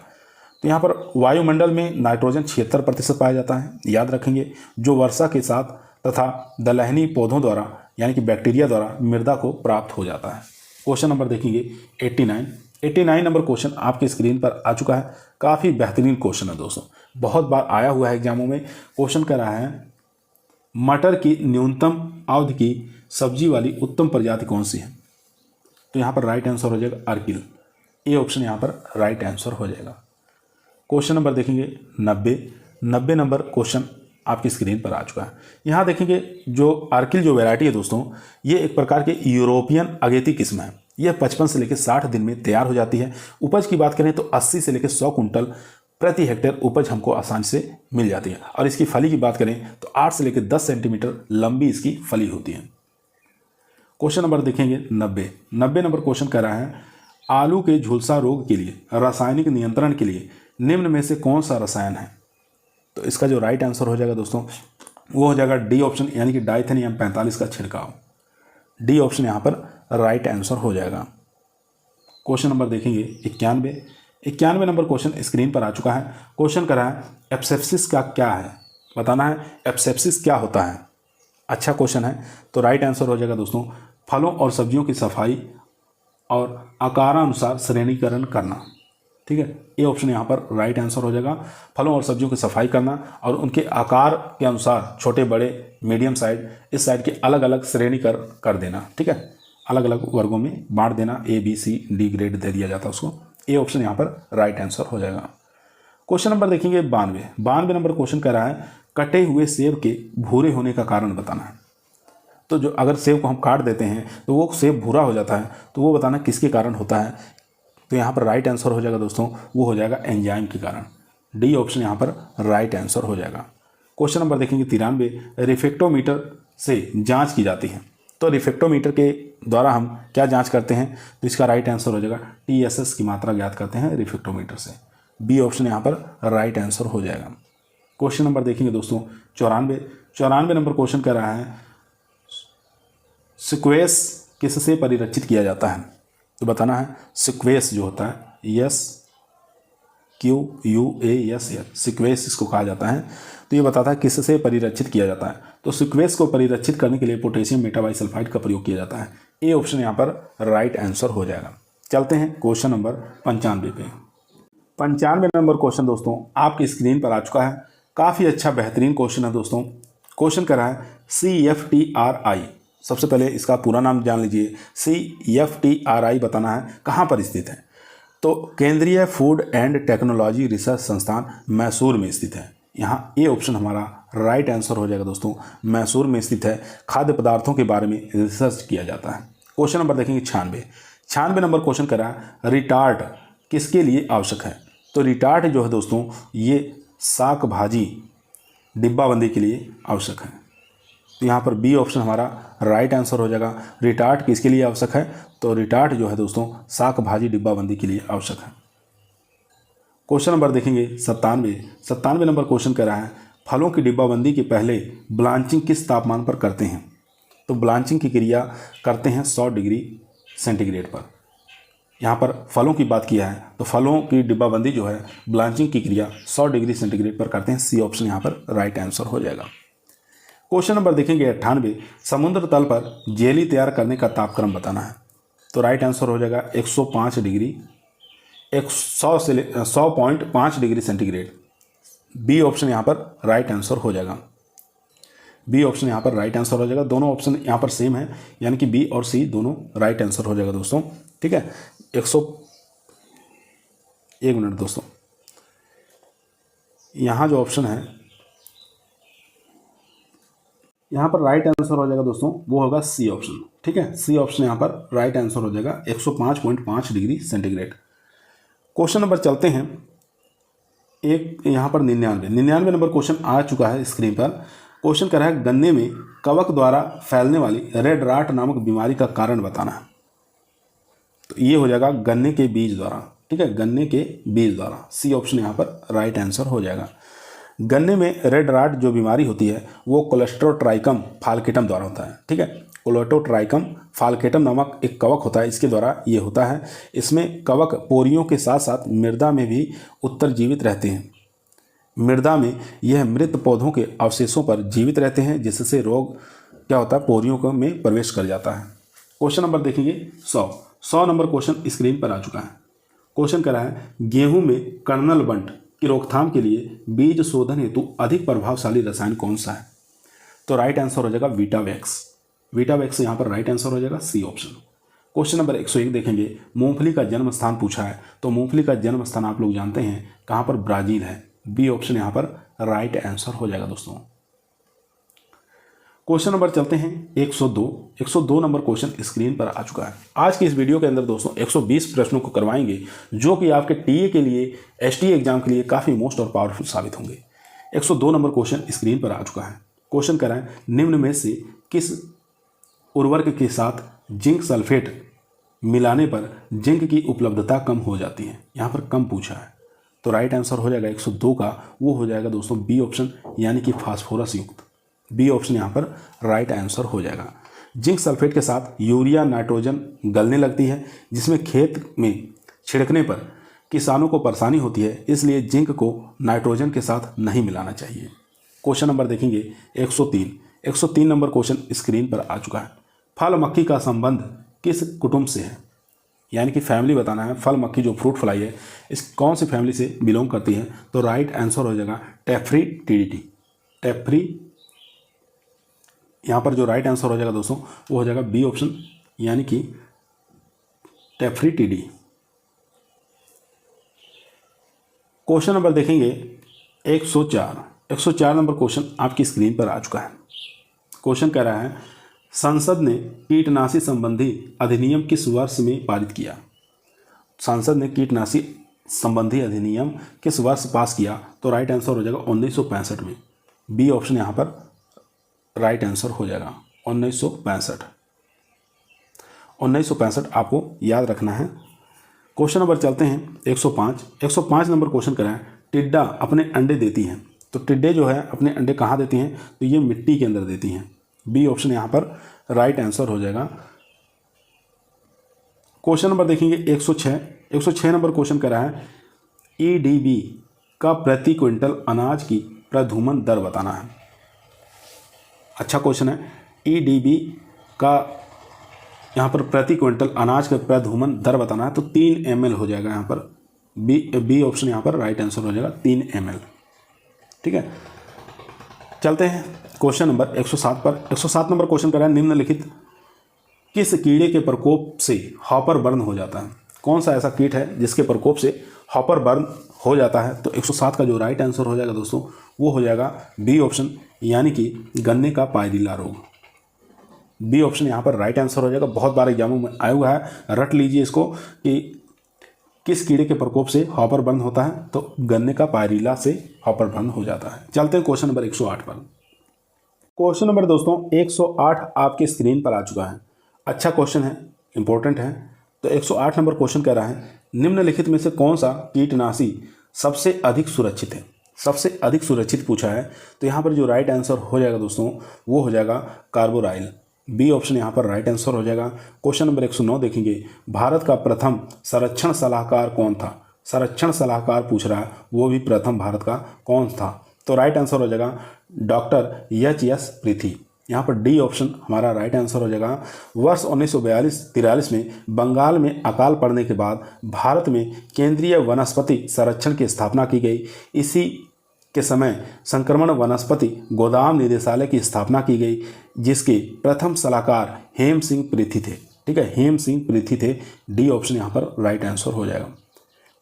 तो यहाँ पर वायुमंडल में नाइट्रोजन 76% पाया जाता है, याद रखेंगे, जो वर्षा के साथ तथा दलहनी पौधों द्वारा यानी कि बैक्टीरिया द्वारा मृदा को प्राप्त हो जाता है। क्वेश्चन नंबर देखेंगे 89 नंबर क्वेश्चन आपके स्क्रीन पर आ चुका है। काफ़ी बेहतरीन क्वेश्चन है दोस्तों, बहुत बार आया हुआ है एग्जामों में। क्वेश्चन कर रहा है मटर की न्यूनतम अवधि की सब्जी वाली उत्तम प्रजाति कौन सी है? तो यहाँ पर राइट आंसर हो जाएगा अर्किल। ए ऑप्शन यहाँ पर राइट आंसर हो जाएगा। क्वेश्चन नंबर देखेंगे 90 नंबर क्वेश्चन आपकी स्क्रीन पर आ चुका है। यहाँ देखेंगे जो अर्किल जो वैरायटी है दोस्तों, ये एक प्रकार के यूरोपियन अगेती किस्म है। यह 55 से लेकर 60 दिन में तैयार हो जाती है। उपज की बात करें तो 80 से लेकर 100 कुंटल प्रति हेक्टेयर उपज हमको आसानी से मिल जाती है। और इसकी फली की बात करें तो 8 से लेकर 10 सेंटीमीटर लंबी इसकी फली होती है। क्वेश्चन नंबर देखेंगे 90 नंबर क्वेश्चन कह रहा है आलू के झुलसा रोग के लिए रासायनिक नियंत्रण के लिए निम्न में से कौन सा रसायन है? तो इसका जो राइट आंसर हो जाएगा दोस्तों वो हो जाएगा डी ऑप्शन, यानी कि डाइथेनियम 45 का छिड़काव। डी ऑप्शन यहाँ पर राइट आंसर हो जाएगा। क्वेश्चन नंबर देखेंगे 91 नंबर क्वेश्चन स्क्रीन पर आ चुका है। क्वेश्चन कर रहा है एब्सेप्सिस का क्या है? बताना है एब्सेप्सिस क्या होता है। अच्छा क्वेश्चन है। तो राइट आंसर हो जाएगा दोस्तों फलों और सब्जियों की सफाई और आकारानुसार श्रेणीकरण करना। ठीक है, ये ऑप्शन यहाँ पर राइट आंसर हो जाएगा। फलों और सब्जियों की सफाई करना और उनके आकार के अनुसार छोटे बड़े मीडियम साइज इस साइड के अलग अलग श्रेणी कर देना। ठीक है, अलग अलग वर्गों में बांट देना, A B C D grade दे दिया जाता है उसको। ए ऑप्शन यहाँ पर राइट आंसर हो जाएगा। क्वेश्चन नंबर देखेंगे 92 नंबर क्वेश्चन कह रहा है कटे हुए सेब के भूरे होने का कारण बताना है। तो जो अगर सेब को हम काट देते हैं तो वो सेब भूरा हो जाता है, तो वो बताना किसके कारण होता है। तो यहाँ पर राइट आंसर हो जाएगा दोस्तों, वो हो जाएगा एंजाइम के कारण। डी ऑप्शन यहाँ पर राइट आंसर हो जाएगा। क्वेश्चन नंबर देखेंगे 93, रिफ्रेक्टोमीटर से जांच की जाती है। तो रिफ्रेक्टोमीटर के द्वारा हम क्या जांच करते हैं, तो इसका राइट आंसर हो जाएगा TSS की मात्रा ज्ञात करते हैं रिफ्रेक्टोमीटर से। बी ऑप्शन यहाँ पर राइट आंसर हो जाएगा। क्वेश्चन नंबर देखेंगे दोस्तों 94 नंबर क्वेश्चन कर रहा है सिक्वेस किससे परिरक्षित किया जाता है। तो बताना है सिक्वेस जो होता है SQUAS सिक्वेस इसको कहा जाता है। तो ये बताता है किससे परिरक्षित किया जाता है। तो सिक्वेस को परिरक्षित करने के लिए पोटेशियम मेटाबाइसल्फाइड का प्रयोग किया जाता है। ए ऑप्शन यहाँ पर राइट आंसर हो जाएगा। चलते हैं क्वेश्चन नंबर 95 पे। 95 नंबर क्वेश्चन दोस्तों आपकी स्क्रीन पर आ चुका है। काफ़ी अच्छा बेहतरीन क्वेश्चन है दोस्तों। क्वेश्चन कर रहा है CFTRI। सबसे पहले इसका पूरा नाम जान लीजिए। CFTRI बताना है कहाँ पर स्थित है। तो केंद्रीय फूड एंड टेक्नोलॉजी रिसर्च संस्थान मैसूर में स्थित है। यहाँ ए ऑप्शन हमारा राइट आंसर हो जाएगा दोस्तों। मैसूर में स्थित है। खाद्य पदार्थों के बारे में रिसर्च किया जाता है। क्वेश्चन नंबर देखेंगे 96 नंबर क्वेश्चन कर रहा है रिटार्ट किसके लिए आवश्यक है। तो रिटार्ट जो है दोस्तों ये शाक भाजी डिब्बाबंदी के लिए आवश्यक है। तो यहाँ पर बी ऑप्शन हमारा राइट आंसर हो जाएगा। रिटार्ट किसके लिए आवश्यक है, तो रिटार्ट जो है दोस्तों शाक भाजी डिब्बाबंदी के लिए आवश्यक है। क्वेश्चन नंबर देखेंगे 97 नंबर क्वेश्चन कर रहा है फलों की डिब्बाबंदी के पहले ब्लांचिंग किस तापमान पर करते हैं। तो ब्लांचिंग की क्रिया करते हैं 100 डिग्री सेंटीग्रेड पर। यहाँ पर फलों की बात किया है तो फलों की डिब्बाबंदी जो है ब्लांचिंग की क्रिया 100 डिग्री सेंटीग्रेड पर करते हैं। सी ऑप्शन यहाँ पर राइट आंसर हो जाएगा। क्वेश्चन नंबर देखेंगे 98 समुद्र तल पर जेली तैयार करने का तापक्रम बताना है। तो राइट आंसर हो जाएगा 105 degree 100.5 degree centigrade. B option यहाँ पर राइट आंसर हो जाएगा। बी ऑप्शन यहाँ पर राइट आंसर हो जाएगा। दोनों ऑप्शन यहाँ पर सेम है, यानी कि बी और सी दोनों राइट आंसर हो जाएगा दोस्तों। ठीक है, 1 मिनट दोस्तों, यहाँ जो ऑप्शन है यहाँ पर राइट आंसर हो जाएगा दोस्तों, वो होगा सी ऑप्शन। ठीक है, सी ऑप्शन यहाँ पर राइट आंसर हो जाएगा 105.5 डिग्री सेंटीग्रेड। क्वेश्चन नंबर चलते हैं एक यहाँ पर 99 नंबर क्वेश्चन आ चुका है स्क्रीन पर। क्वेश्चन कर रहा है गन्ने में कवक द्वारा फैलने वाली रेड राट नामक बीमारी का कारण बताना है। तो ये हो जाएगा गन्ने के बीज द्वारा। ठीक है, गन्ने के बीज द्वारा। सी ऑप्शन यहाँ पर राइट आंसर हो जाएगा। गन्ने में रेड राट जो बीमारी होती है वो कोलेस्ट्रोट्राइकम फाल्केटम द्वारा होता है। ठीक है, कोलेस्ट्रोट्राइकम फाल्केटम नामक एक कवक होता है, इसके द्वारा ये होता है। इसमें कवक पोरियों के साथ साथ मृदा में भी उत्तरजीवित रहते हैं। मृदा में यह मृत पौधों के अवशेषों पर जीवित रहते हैं, जिससे रोग क्या होता है पोरियों में प्रवेश कर जाता है। क्वेश्चन नंबर देखेंगे 100 नंबर क्वेश्चन स्क्रीन पर आ चुका है। क्वेश्चन करा है गेहूं में कर्नल बंट की रोकथाम के लिए बीज शोधन हेतु अधिक प्रभावशाली रसायन कौन सा है। तो राइट आंसर हो जाएगा वीटावैक्स यहाँ पर राइट आंसर हो जाएगा सी ऑप्शन। क्वेश्चन नंबर 101 देखेंगे मूंगफली का जन्म स्थान पूछा है। तो मूंगफली का जन्म स्थान आप लोग जानते हैं कहाँ पर, ब्राजील है। बी ऑप्शन यहाँ पर राइट आंसर हो जाएगा दोस्तों। क्वेश्चन नंबर चलते हैं 102 नंबर क्वेश्चन स्क्रीन पर आ चुका है। आज की इस वीडियो के अंदर दोस्तों 120 प्रश्नों को करवाएंगे, जो कि आपके टीए के लिए, एसटीए एग्जाम के लिए काफ़ी मोस्ट और पावरफुल साबित होंगे। 102 नंबर क्वेश्चन स्क्रीन पर आ चुका है। क्वेश्चन कर रहा है निम्न में से किस उर्वरक के साथ जिंक सल्फेट मिलाने पर जिंक की उपलब्धता कम हो जाती है। यहाँ पर कम पूछा है, तो राइट आंसर हो जाएगा 102 का, वो हो जाएगा दोस्तों बी ऑप्शन, यानी कि फास्फोरस युक्त। बी ऑप्शन यहाँ पर राइट आंसर हो जाएगा। जिंक सल्फेट के साथ यूरिया नाइट्रोजन गलने लगती है, जिसमें खेत में छिड़कने पर किसानों को परेशानी होती है, इसलिए जिंक को नाइट्रोजन के साथ नहीं मिलाना चाहिए। क्वेश्चन नंबर देखेंगे 103 नंबर क्वेश्चन स्क्रीन पर आ चुका है। फल मक्खी का संबंध किस कुटुंब से है, यानी कि फैमिली बताना है। फल मक्खी जो फ्रूट फ्लाई है इस कौन सी फैमिली से बिलोंग करती है। तो राइट आंसर हो जाएगा टेफ्री। यहाँ पर जो राइट आंसर हो जाएगा दोस्तों वो हो जाएगा बी ऑप्शन, यानी कि टेफ्रिटिडी। क्वेश्चन नंबर देखेंगे 104 नंबर क्वेश्चन आपकी स्क्रीन पर आ चुका है। क्वेश्चन कह रहा है संसद ने कीटनाशी संबंधी अधिनियम किस वर्ष में पारित किया। संसद ने कीटनाशी संबंधी अधिनियम किस वर्ष पास किया, तो राइट आंसर हो जाएगा 1965 में। बी ऑप्शन यहाँ पर राइट आंसर हो जाएगा 1965 आपको याद रखना है। क्वेश्चन नंबर चलते हैं 105 नंबर क्वेश्चन करें। टिड्डा अपने अंडे देती हैं, तो टिड्डे जो है अपने अंडे कहाँ देती हैं, तो ये मिट्टी के अंदर देती हैं। बी ऑप्शन यहाँ पर राइट आंसर हो जाएगा। क्वेश्चन नंबर देखेंगे 106 नंबर क्वेश्चन कर रहा है ईडीबी का प्रति क्विंटल अनाज की प्रधुमन दर बताना है। अच्छा क्वेश्चन है। ईडीबी का यहाँ पर प्रति क्विंटल अनाज का प्रधुमन दर बताना है, तो 3 ml हो जाएगा यहाँ पर। बी ऑप्शन यहाँ पर राइट आंसर हो जाएगा 3 ml। ठीक है, चलते हैं क्वेश्चन नंबर 107 पर। 107 नंबर क्वेश्चन कर रहा है निम्नलिखित किस कीड़े के प्रकोप से हॉपर बर्न हो जाता है। कौन सा ऐसा कीट है जिसके प्रकोप से हॉपर बर्न हो जाता है, तो 107 का जो राइट आंसर हो जाएगा दोस्तों वो हो जाएगा बी ऑप्शन, यानी कि गन्ने का पायरिल्ला रोग। बी ऑप्शन यहाँ पर राइट आंसर हो जाएगा। बहुत बार एग्जामों में आया हुआ है, रट लीजिए इसको कि किस कीड़े के प्रकोप से हॉपर बर्न होता है, तो गन्ने का पायरिल्ला से हॉपर बर्न हो जाता है। चलते हैं क्वेश्चन नंबर 108 पर। क्वेश्चन नंबर दोस्तों 108 आपके स्क्रीन पर आ चुका है। अच्छा क्वेश्चन है, इंपॉर्टेंट है। तो 108 नंबर क्वेश्चन कह रहा है निम्नलिखित में से कौन सा कीटनाशी सबसे अधिक सुरक्षित है। सबसे अधिक सुरक्षित पूछा है, तो यहाँ पर जो राइट आंसर हो जाएगा दोस्तों वो हो जाएगा कार्बोराइल। बी ऑप्शन यहाँ पर राइट आंसर हो जाएगा। क्वेश्चन नंबर 109 देखेंगे भारत का प्रथम संरक्षण सलाहकार कौन था। संरक्षण सलाहकार पूछ रहा है, वो भी प्रथम भारत का कौन था, तो राइट आंसर हो जाएगा डॉक्टर एच.एस. पृथ्वी। यहाँ पर डी ऑप्शन हमारा राइट आंसर हो जाएगा। वर्ष 1942-43 में बंगाल में अकाल पड़ने के बाद भारत में केंद्रीय वनस्पति संरक्षण की स्थापना की गई। इसी के समय संक्रमण वनस्पति गोदाम निदेशालय की स्थापना की गई, जिसके प्रथम सलाहकार हेम सिंह पृथ्वी थे। ठीक है, हेम सिंह पृथ्वी थे। डी ऑप्शन यहाँ पर राइट आंसर हो जाएगा।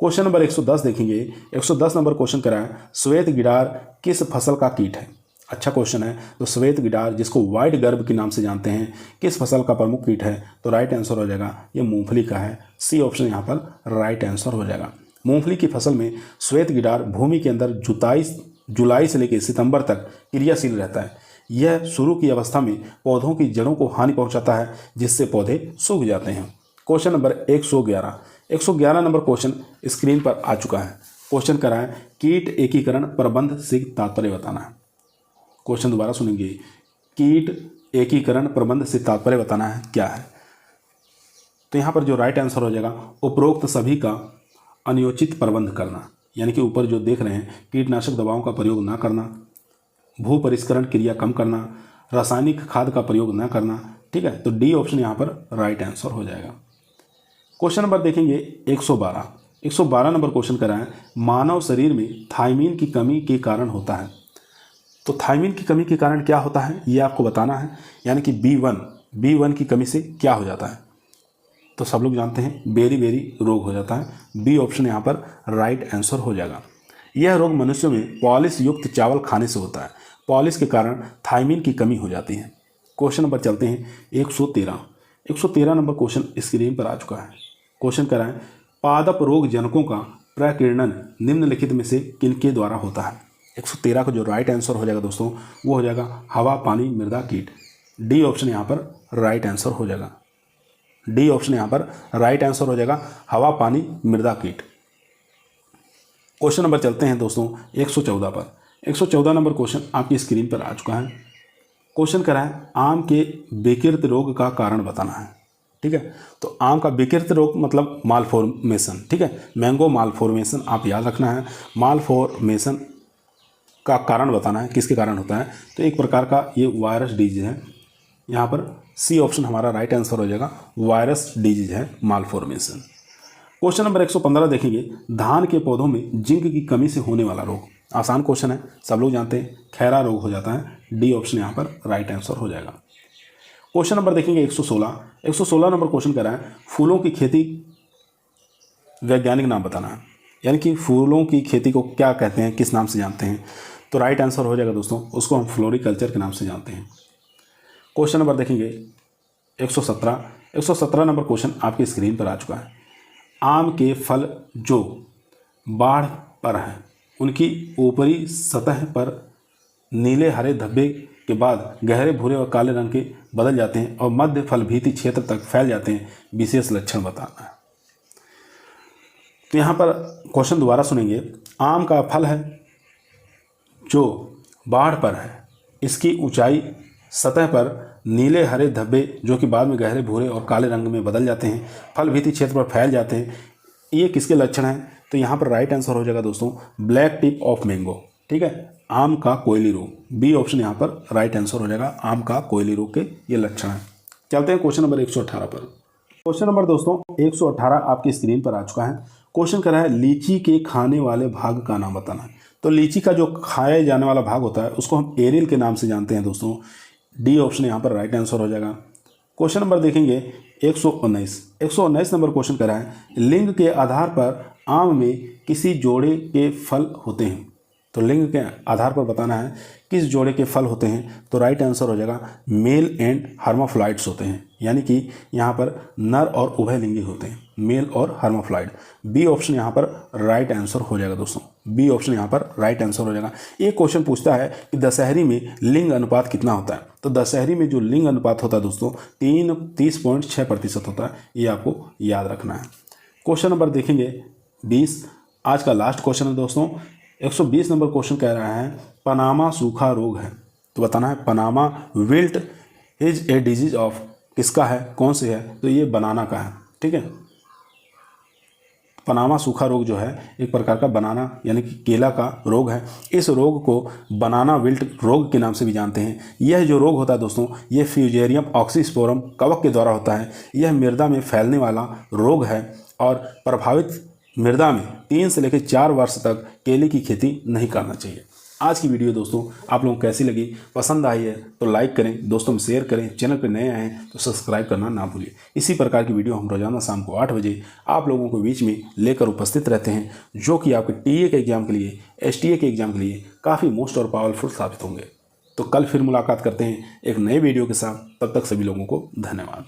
क्वेश्चन नंबर 110 देखेंगे। 110 नंबर क्वेश्चन करा है श्वेत गिडार किस फसल का कीट है। अच्छा क्वेश्चन है। तो श्वेत गिडार, जिसको व्हाइट गर्भ के नाम से जानते हैं, किस फसल का प्रमुख कीट है, तो राइट आंसर हो जाएगा ये मूंगफली का है। सी ऑप्शन यहाँ पर राइट आंसर हो जाएगा। मूंगफली की फसल में श्वेत गिडार भूमि के अंदर जुलाई से लेकर सितंबर तक क्रियाशील रहता है। यह शुरू की अवस्था में पौधों की जड़ों को हानि पहुंचाता है, जिससे पौधे सूख जाते हैं। Question number 111 number question screen पर आ चुका है। क्वेश्चन करा है कीट एकीकरण प्रबंध से तात्पर्य बताना है। क्वेश्चन दोबारा सुनेंगे, कीट एकीकरण प्रबंध से तात्पर्य बताना है क्या है। तो यहाँ पर जो राइट आंसर हो जाएगा उपरोक्त सभी का अनियोजित प्रबंध करना, यानी कि ऊपर जो देख रहे हैं कीटनाशक दवाओं का प्रयोग ना करना, भू परिष्करण क्रिया कम करना, रासायनिक खाद का प्रयोग ना करना। ठीक है, तो डी ऑप्शन यहाँ पर राइट आंसर हो जाएगा। क्वेश्चन नंबर देखेंगे 112 नंबर क्वेश्चन करा है मानव शरीर में थायमीन की कमी के कारण होता है। तो थायमीन की कमी के कारण क्या होता है ये आपको बताना है, यानी कि B1 की कमी से क्या हो जाता है। तो सब लोग जानते हैं बेरी रोग हो जाता है। बी ऑप्शन यहाँ पर राइट आंसर हो जाएगा। यह रोग मनुष्यों में पॉलिश युक्त चावल खाने से होता है। पॉलिश के कारण थायमीन की कमी हो जाती है। क्वेश्चन नंबर चलते हैं 113 नंबर क्वेश्चन स्क्रीन पर आ चुका है। क्वेश्चन करा है पादप रोग जनकों का प्रकीर्णन निम्नलिखित में से किनके द्वारा होता है। 113 का जो राइट आंसर हो जाएगा दोस्तों वो हो जाएगा हवा, पानी, मृदा, कीट। डी ऑप्शन यहाँ पर राइट आंसर हो जाएगा। डी ऑप्शन यहाँ पर राइट आंसर हो जाएगा हवा, पानी, मृदा, कीट। क्वेश्चन नंबर चलते हैं दोस्तों 114 पर। 114 नंबर क्वेश्चन आपकी स्क्रीन पर आ चुका है। क्वेश्चन करा है आम के विकृत रोग का कारण बताना है। ठीक है, तो आम का विकृत रोग मतलब माल फॉर्मेशन। ठीक है, मैंगो माल फॉर्मेशन आप याद रखना है। माल फॉर्मेशन का कारण बताना है, किसके कारण होता है। तो एक प्रकार का ये वायरस डिजीज है। यहाँ पर सी ऑप्शन हमारा राइट आंसर हो जाएगा, वायरस डिजीज है माल फॉर्मेशन। क्वेश्चन नंबर 115 देखेंगे धान के पौधों में जिंक की कमी से होने वाला रोग। आसान क्वेश्चन है, सब लोग जानते हैं, खैरा रोग हो जाता है। डी ऑप्शन यहाँ पर राइट आंसर हो जाएगा। क्वेश्चन नंबर देखेंगे 116 नंबर क्वेश्चन कर रहा है फूलों की खेती वैज्ञानिक नाम बताना है। यानी कि फूलों की खेती को क्या कहते हैं, किस नाम से जानते हैं? तो राइट आंसर हो जाएगा दोस्तों, उसको हम फ्लोरिकल्चर के नाम से जानते हैं। क्वेश्चन नंबर देखेंगे 117 नंबर क्वेश्चन आपकी स्क्रीन पर आ चुका है। आम के फल जो बाढ़ पर हैं उनकी ऊपरी सतह पर नीले हरे धब्बे के बाद गहरे भूरे और काले रंग के बदल जाते हैं और मध्य फल भीति क्षेत्र तक फैल जाते हैं, विशेष लक्षण बताना है। तो यहाँ पर क्वेश्चन दोबारा सुनेंगे। आम का फल है जो बाढ़ पर है, इसकी ऊंचाई सतह पर नीले हरे धब्बे जो कि बाद में गहरे भूरे और काले रंग में बदल जाते हैं, फल भीति क्षेत्र पर फैल जाते हैं, ये किसके लक्षण हैं? तो यहाँ पर राइट आंसर हो जाएगा दोस्तों ब्लैक टिप ऑफ मैंगो। ठीक है, आम का कोयली रोग, बी ऑप्शन यहाँ पर राइट आंसर हो जाएगा। आम का कोयली रोग के ये लक्षण हैं। चलते हैं क्वेश्चन नंबर 118 पर। क्वेश्चन नंबर दोस्तों 118 आपकी स्क्रीन पर आ चुका है। क्वेश्चन कर रहा है लीची के खाने वाले भाग का नाम बताना है। तो लीची का जो खाए जाने वाला भाग होता है उसको हम एरियल के नाम से जानते हैं दोस्तों, डी ऑप्शन यहाँ पर राइट आंसर हो जाएगा। क्वेश्चन नंबर देखेंगे 119 नंबर क्वेश्चन कर रहा है लिंग के आधार पर आम में किसी जोड़े के फल होते हैं। तो लिंग के आधार पर बताना है किस जोड़े के फल होते हैं। तो राइट आंसर हो जाएगा मेल एंड हर्माफ्लाइड्स होते हैं, यानी कि यहाँ पर नर और उभयलिंगी होते हैं, मेल और हर्माफ्लाइड। बी ऑप्शन यहाँ पर राइट आंसर हो जाएगा दोस्तों, बी ऑप्शन यहाँ पर राइट आंसर हो जाएगा। एक क्वेश्चन पूछता है कि दशहरी में लिंग अनुपात कितना होता है। तो दशहरी में जो लिंग अनुपात होता है दोस्तों 30.6% होता है, ये आपको याद रखना है। क्वेश्चन नंबर देखेंगे 20, आज का लास्ट क्वेश्चन है दोस्तों। 120 नंबर क्वेश्चन कह रहा है पनामा सूखा रोग है। तो बताना है Panama wilt is a disease of, किसका है, कौन से है? तो ये बनाना का है। ठीक है, पनामा सूखा रोग जो है एक प्रकार का बनाना यानी कि केला का रोग है। इस रोग को बनाना विल्ट रोग के नाम से भी जानते हैं। यह जो रोग होता है दोस्तों ये फ्यूजेरियम ऑक्सीस्पोरम कवक के द्वारा होता है। यह मृदा में फैलने वाला रोग है और प्रभावित मृदा में 3 से लेकर 4 वर्ष तक केले की खेती नहीं करना चाहिए। आज की वीडियो दोस्तों आप लोगों को कैसी लगी? पसंद आई है तो लाइक करें, दोस्तों में शेयर करें, चैनल पर नए आए हैं तो सब्सक्राइब करना ना भूलिए। इसी प्रकार की वीडियो हम रोजाना शाम को 8 बजे आप लोगों को बीच में लेकर उपस्थित रहते हैं, जो कि आपके टीए के एग्जाम के लिए, एसटीए के एग्जाम के लिए काफ़ी मोस्ट और पावरफुल साबित होंगे। तो कल फिर मुलाकात करते हैं एक नए वीडियो के साथ, तब तक सभी लोगों को धन्यवाद।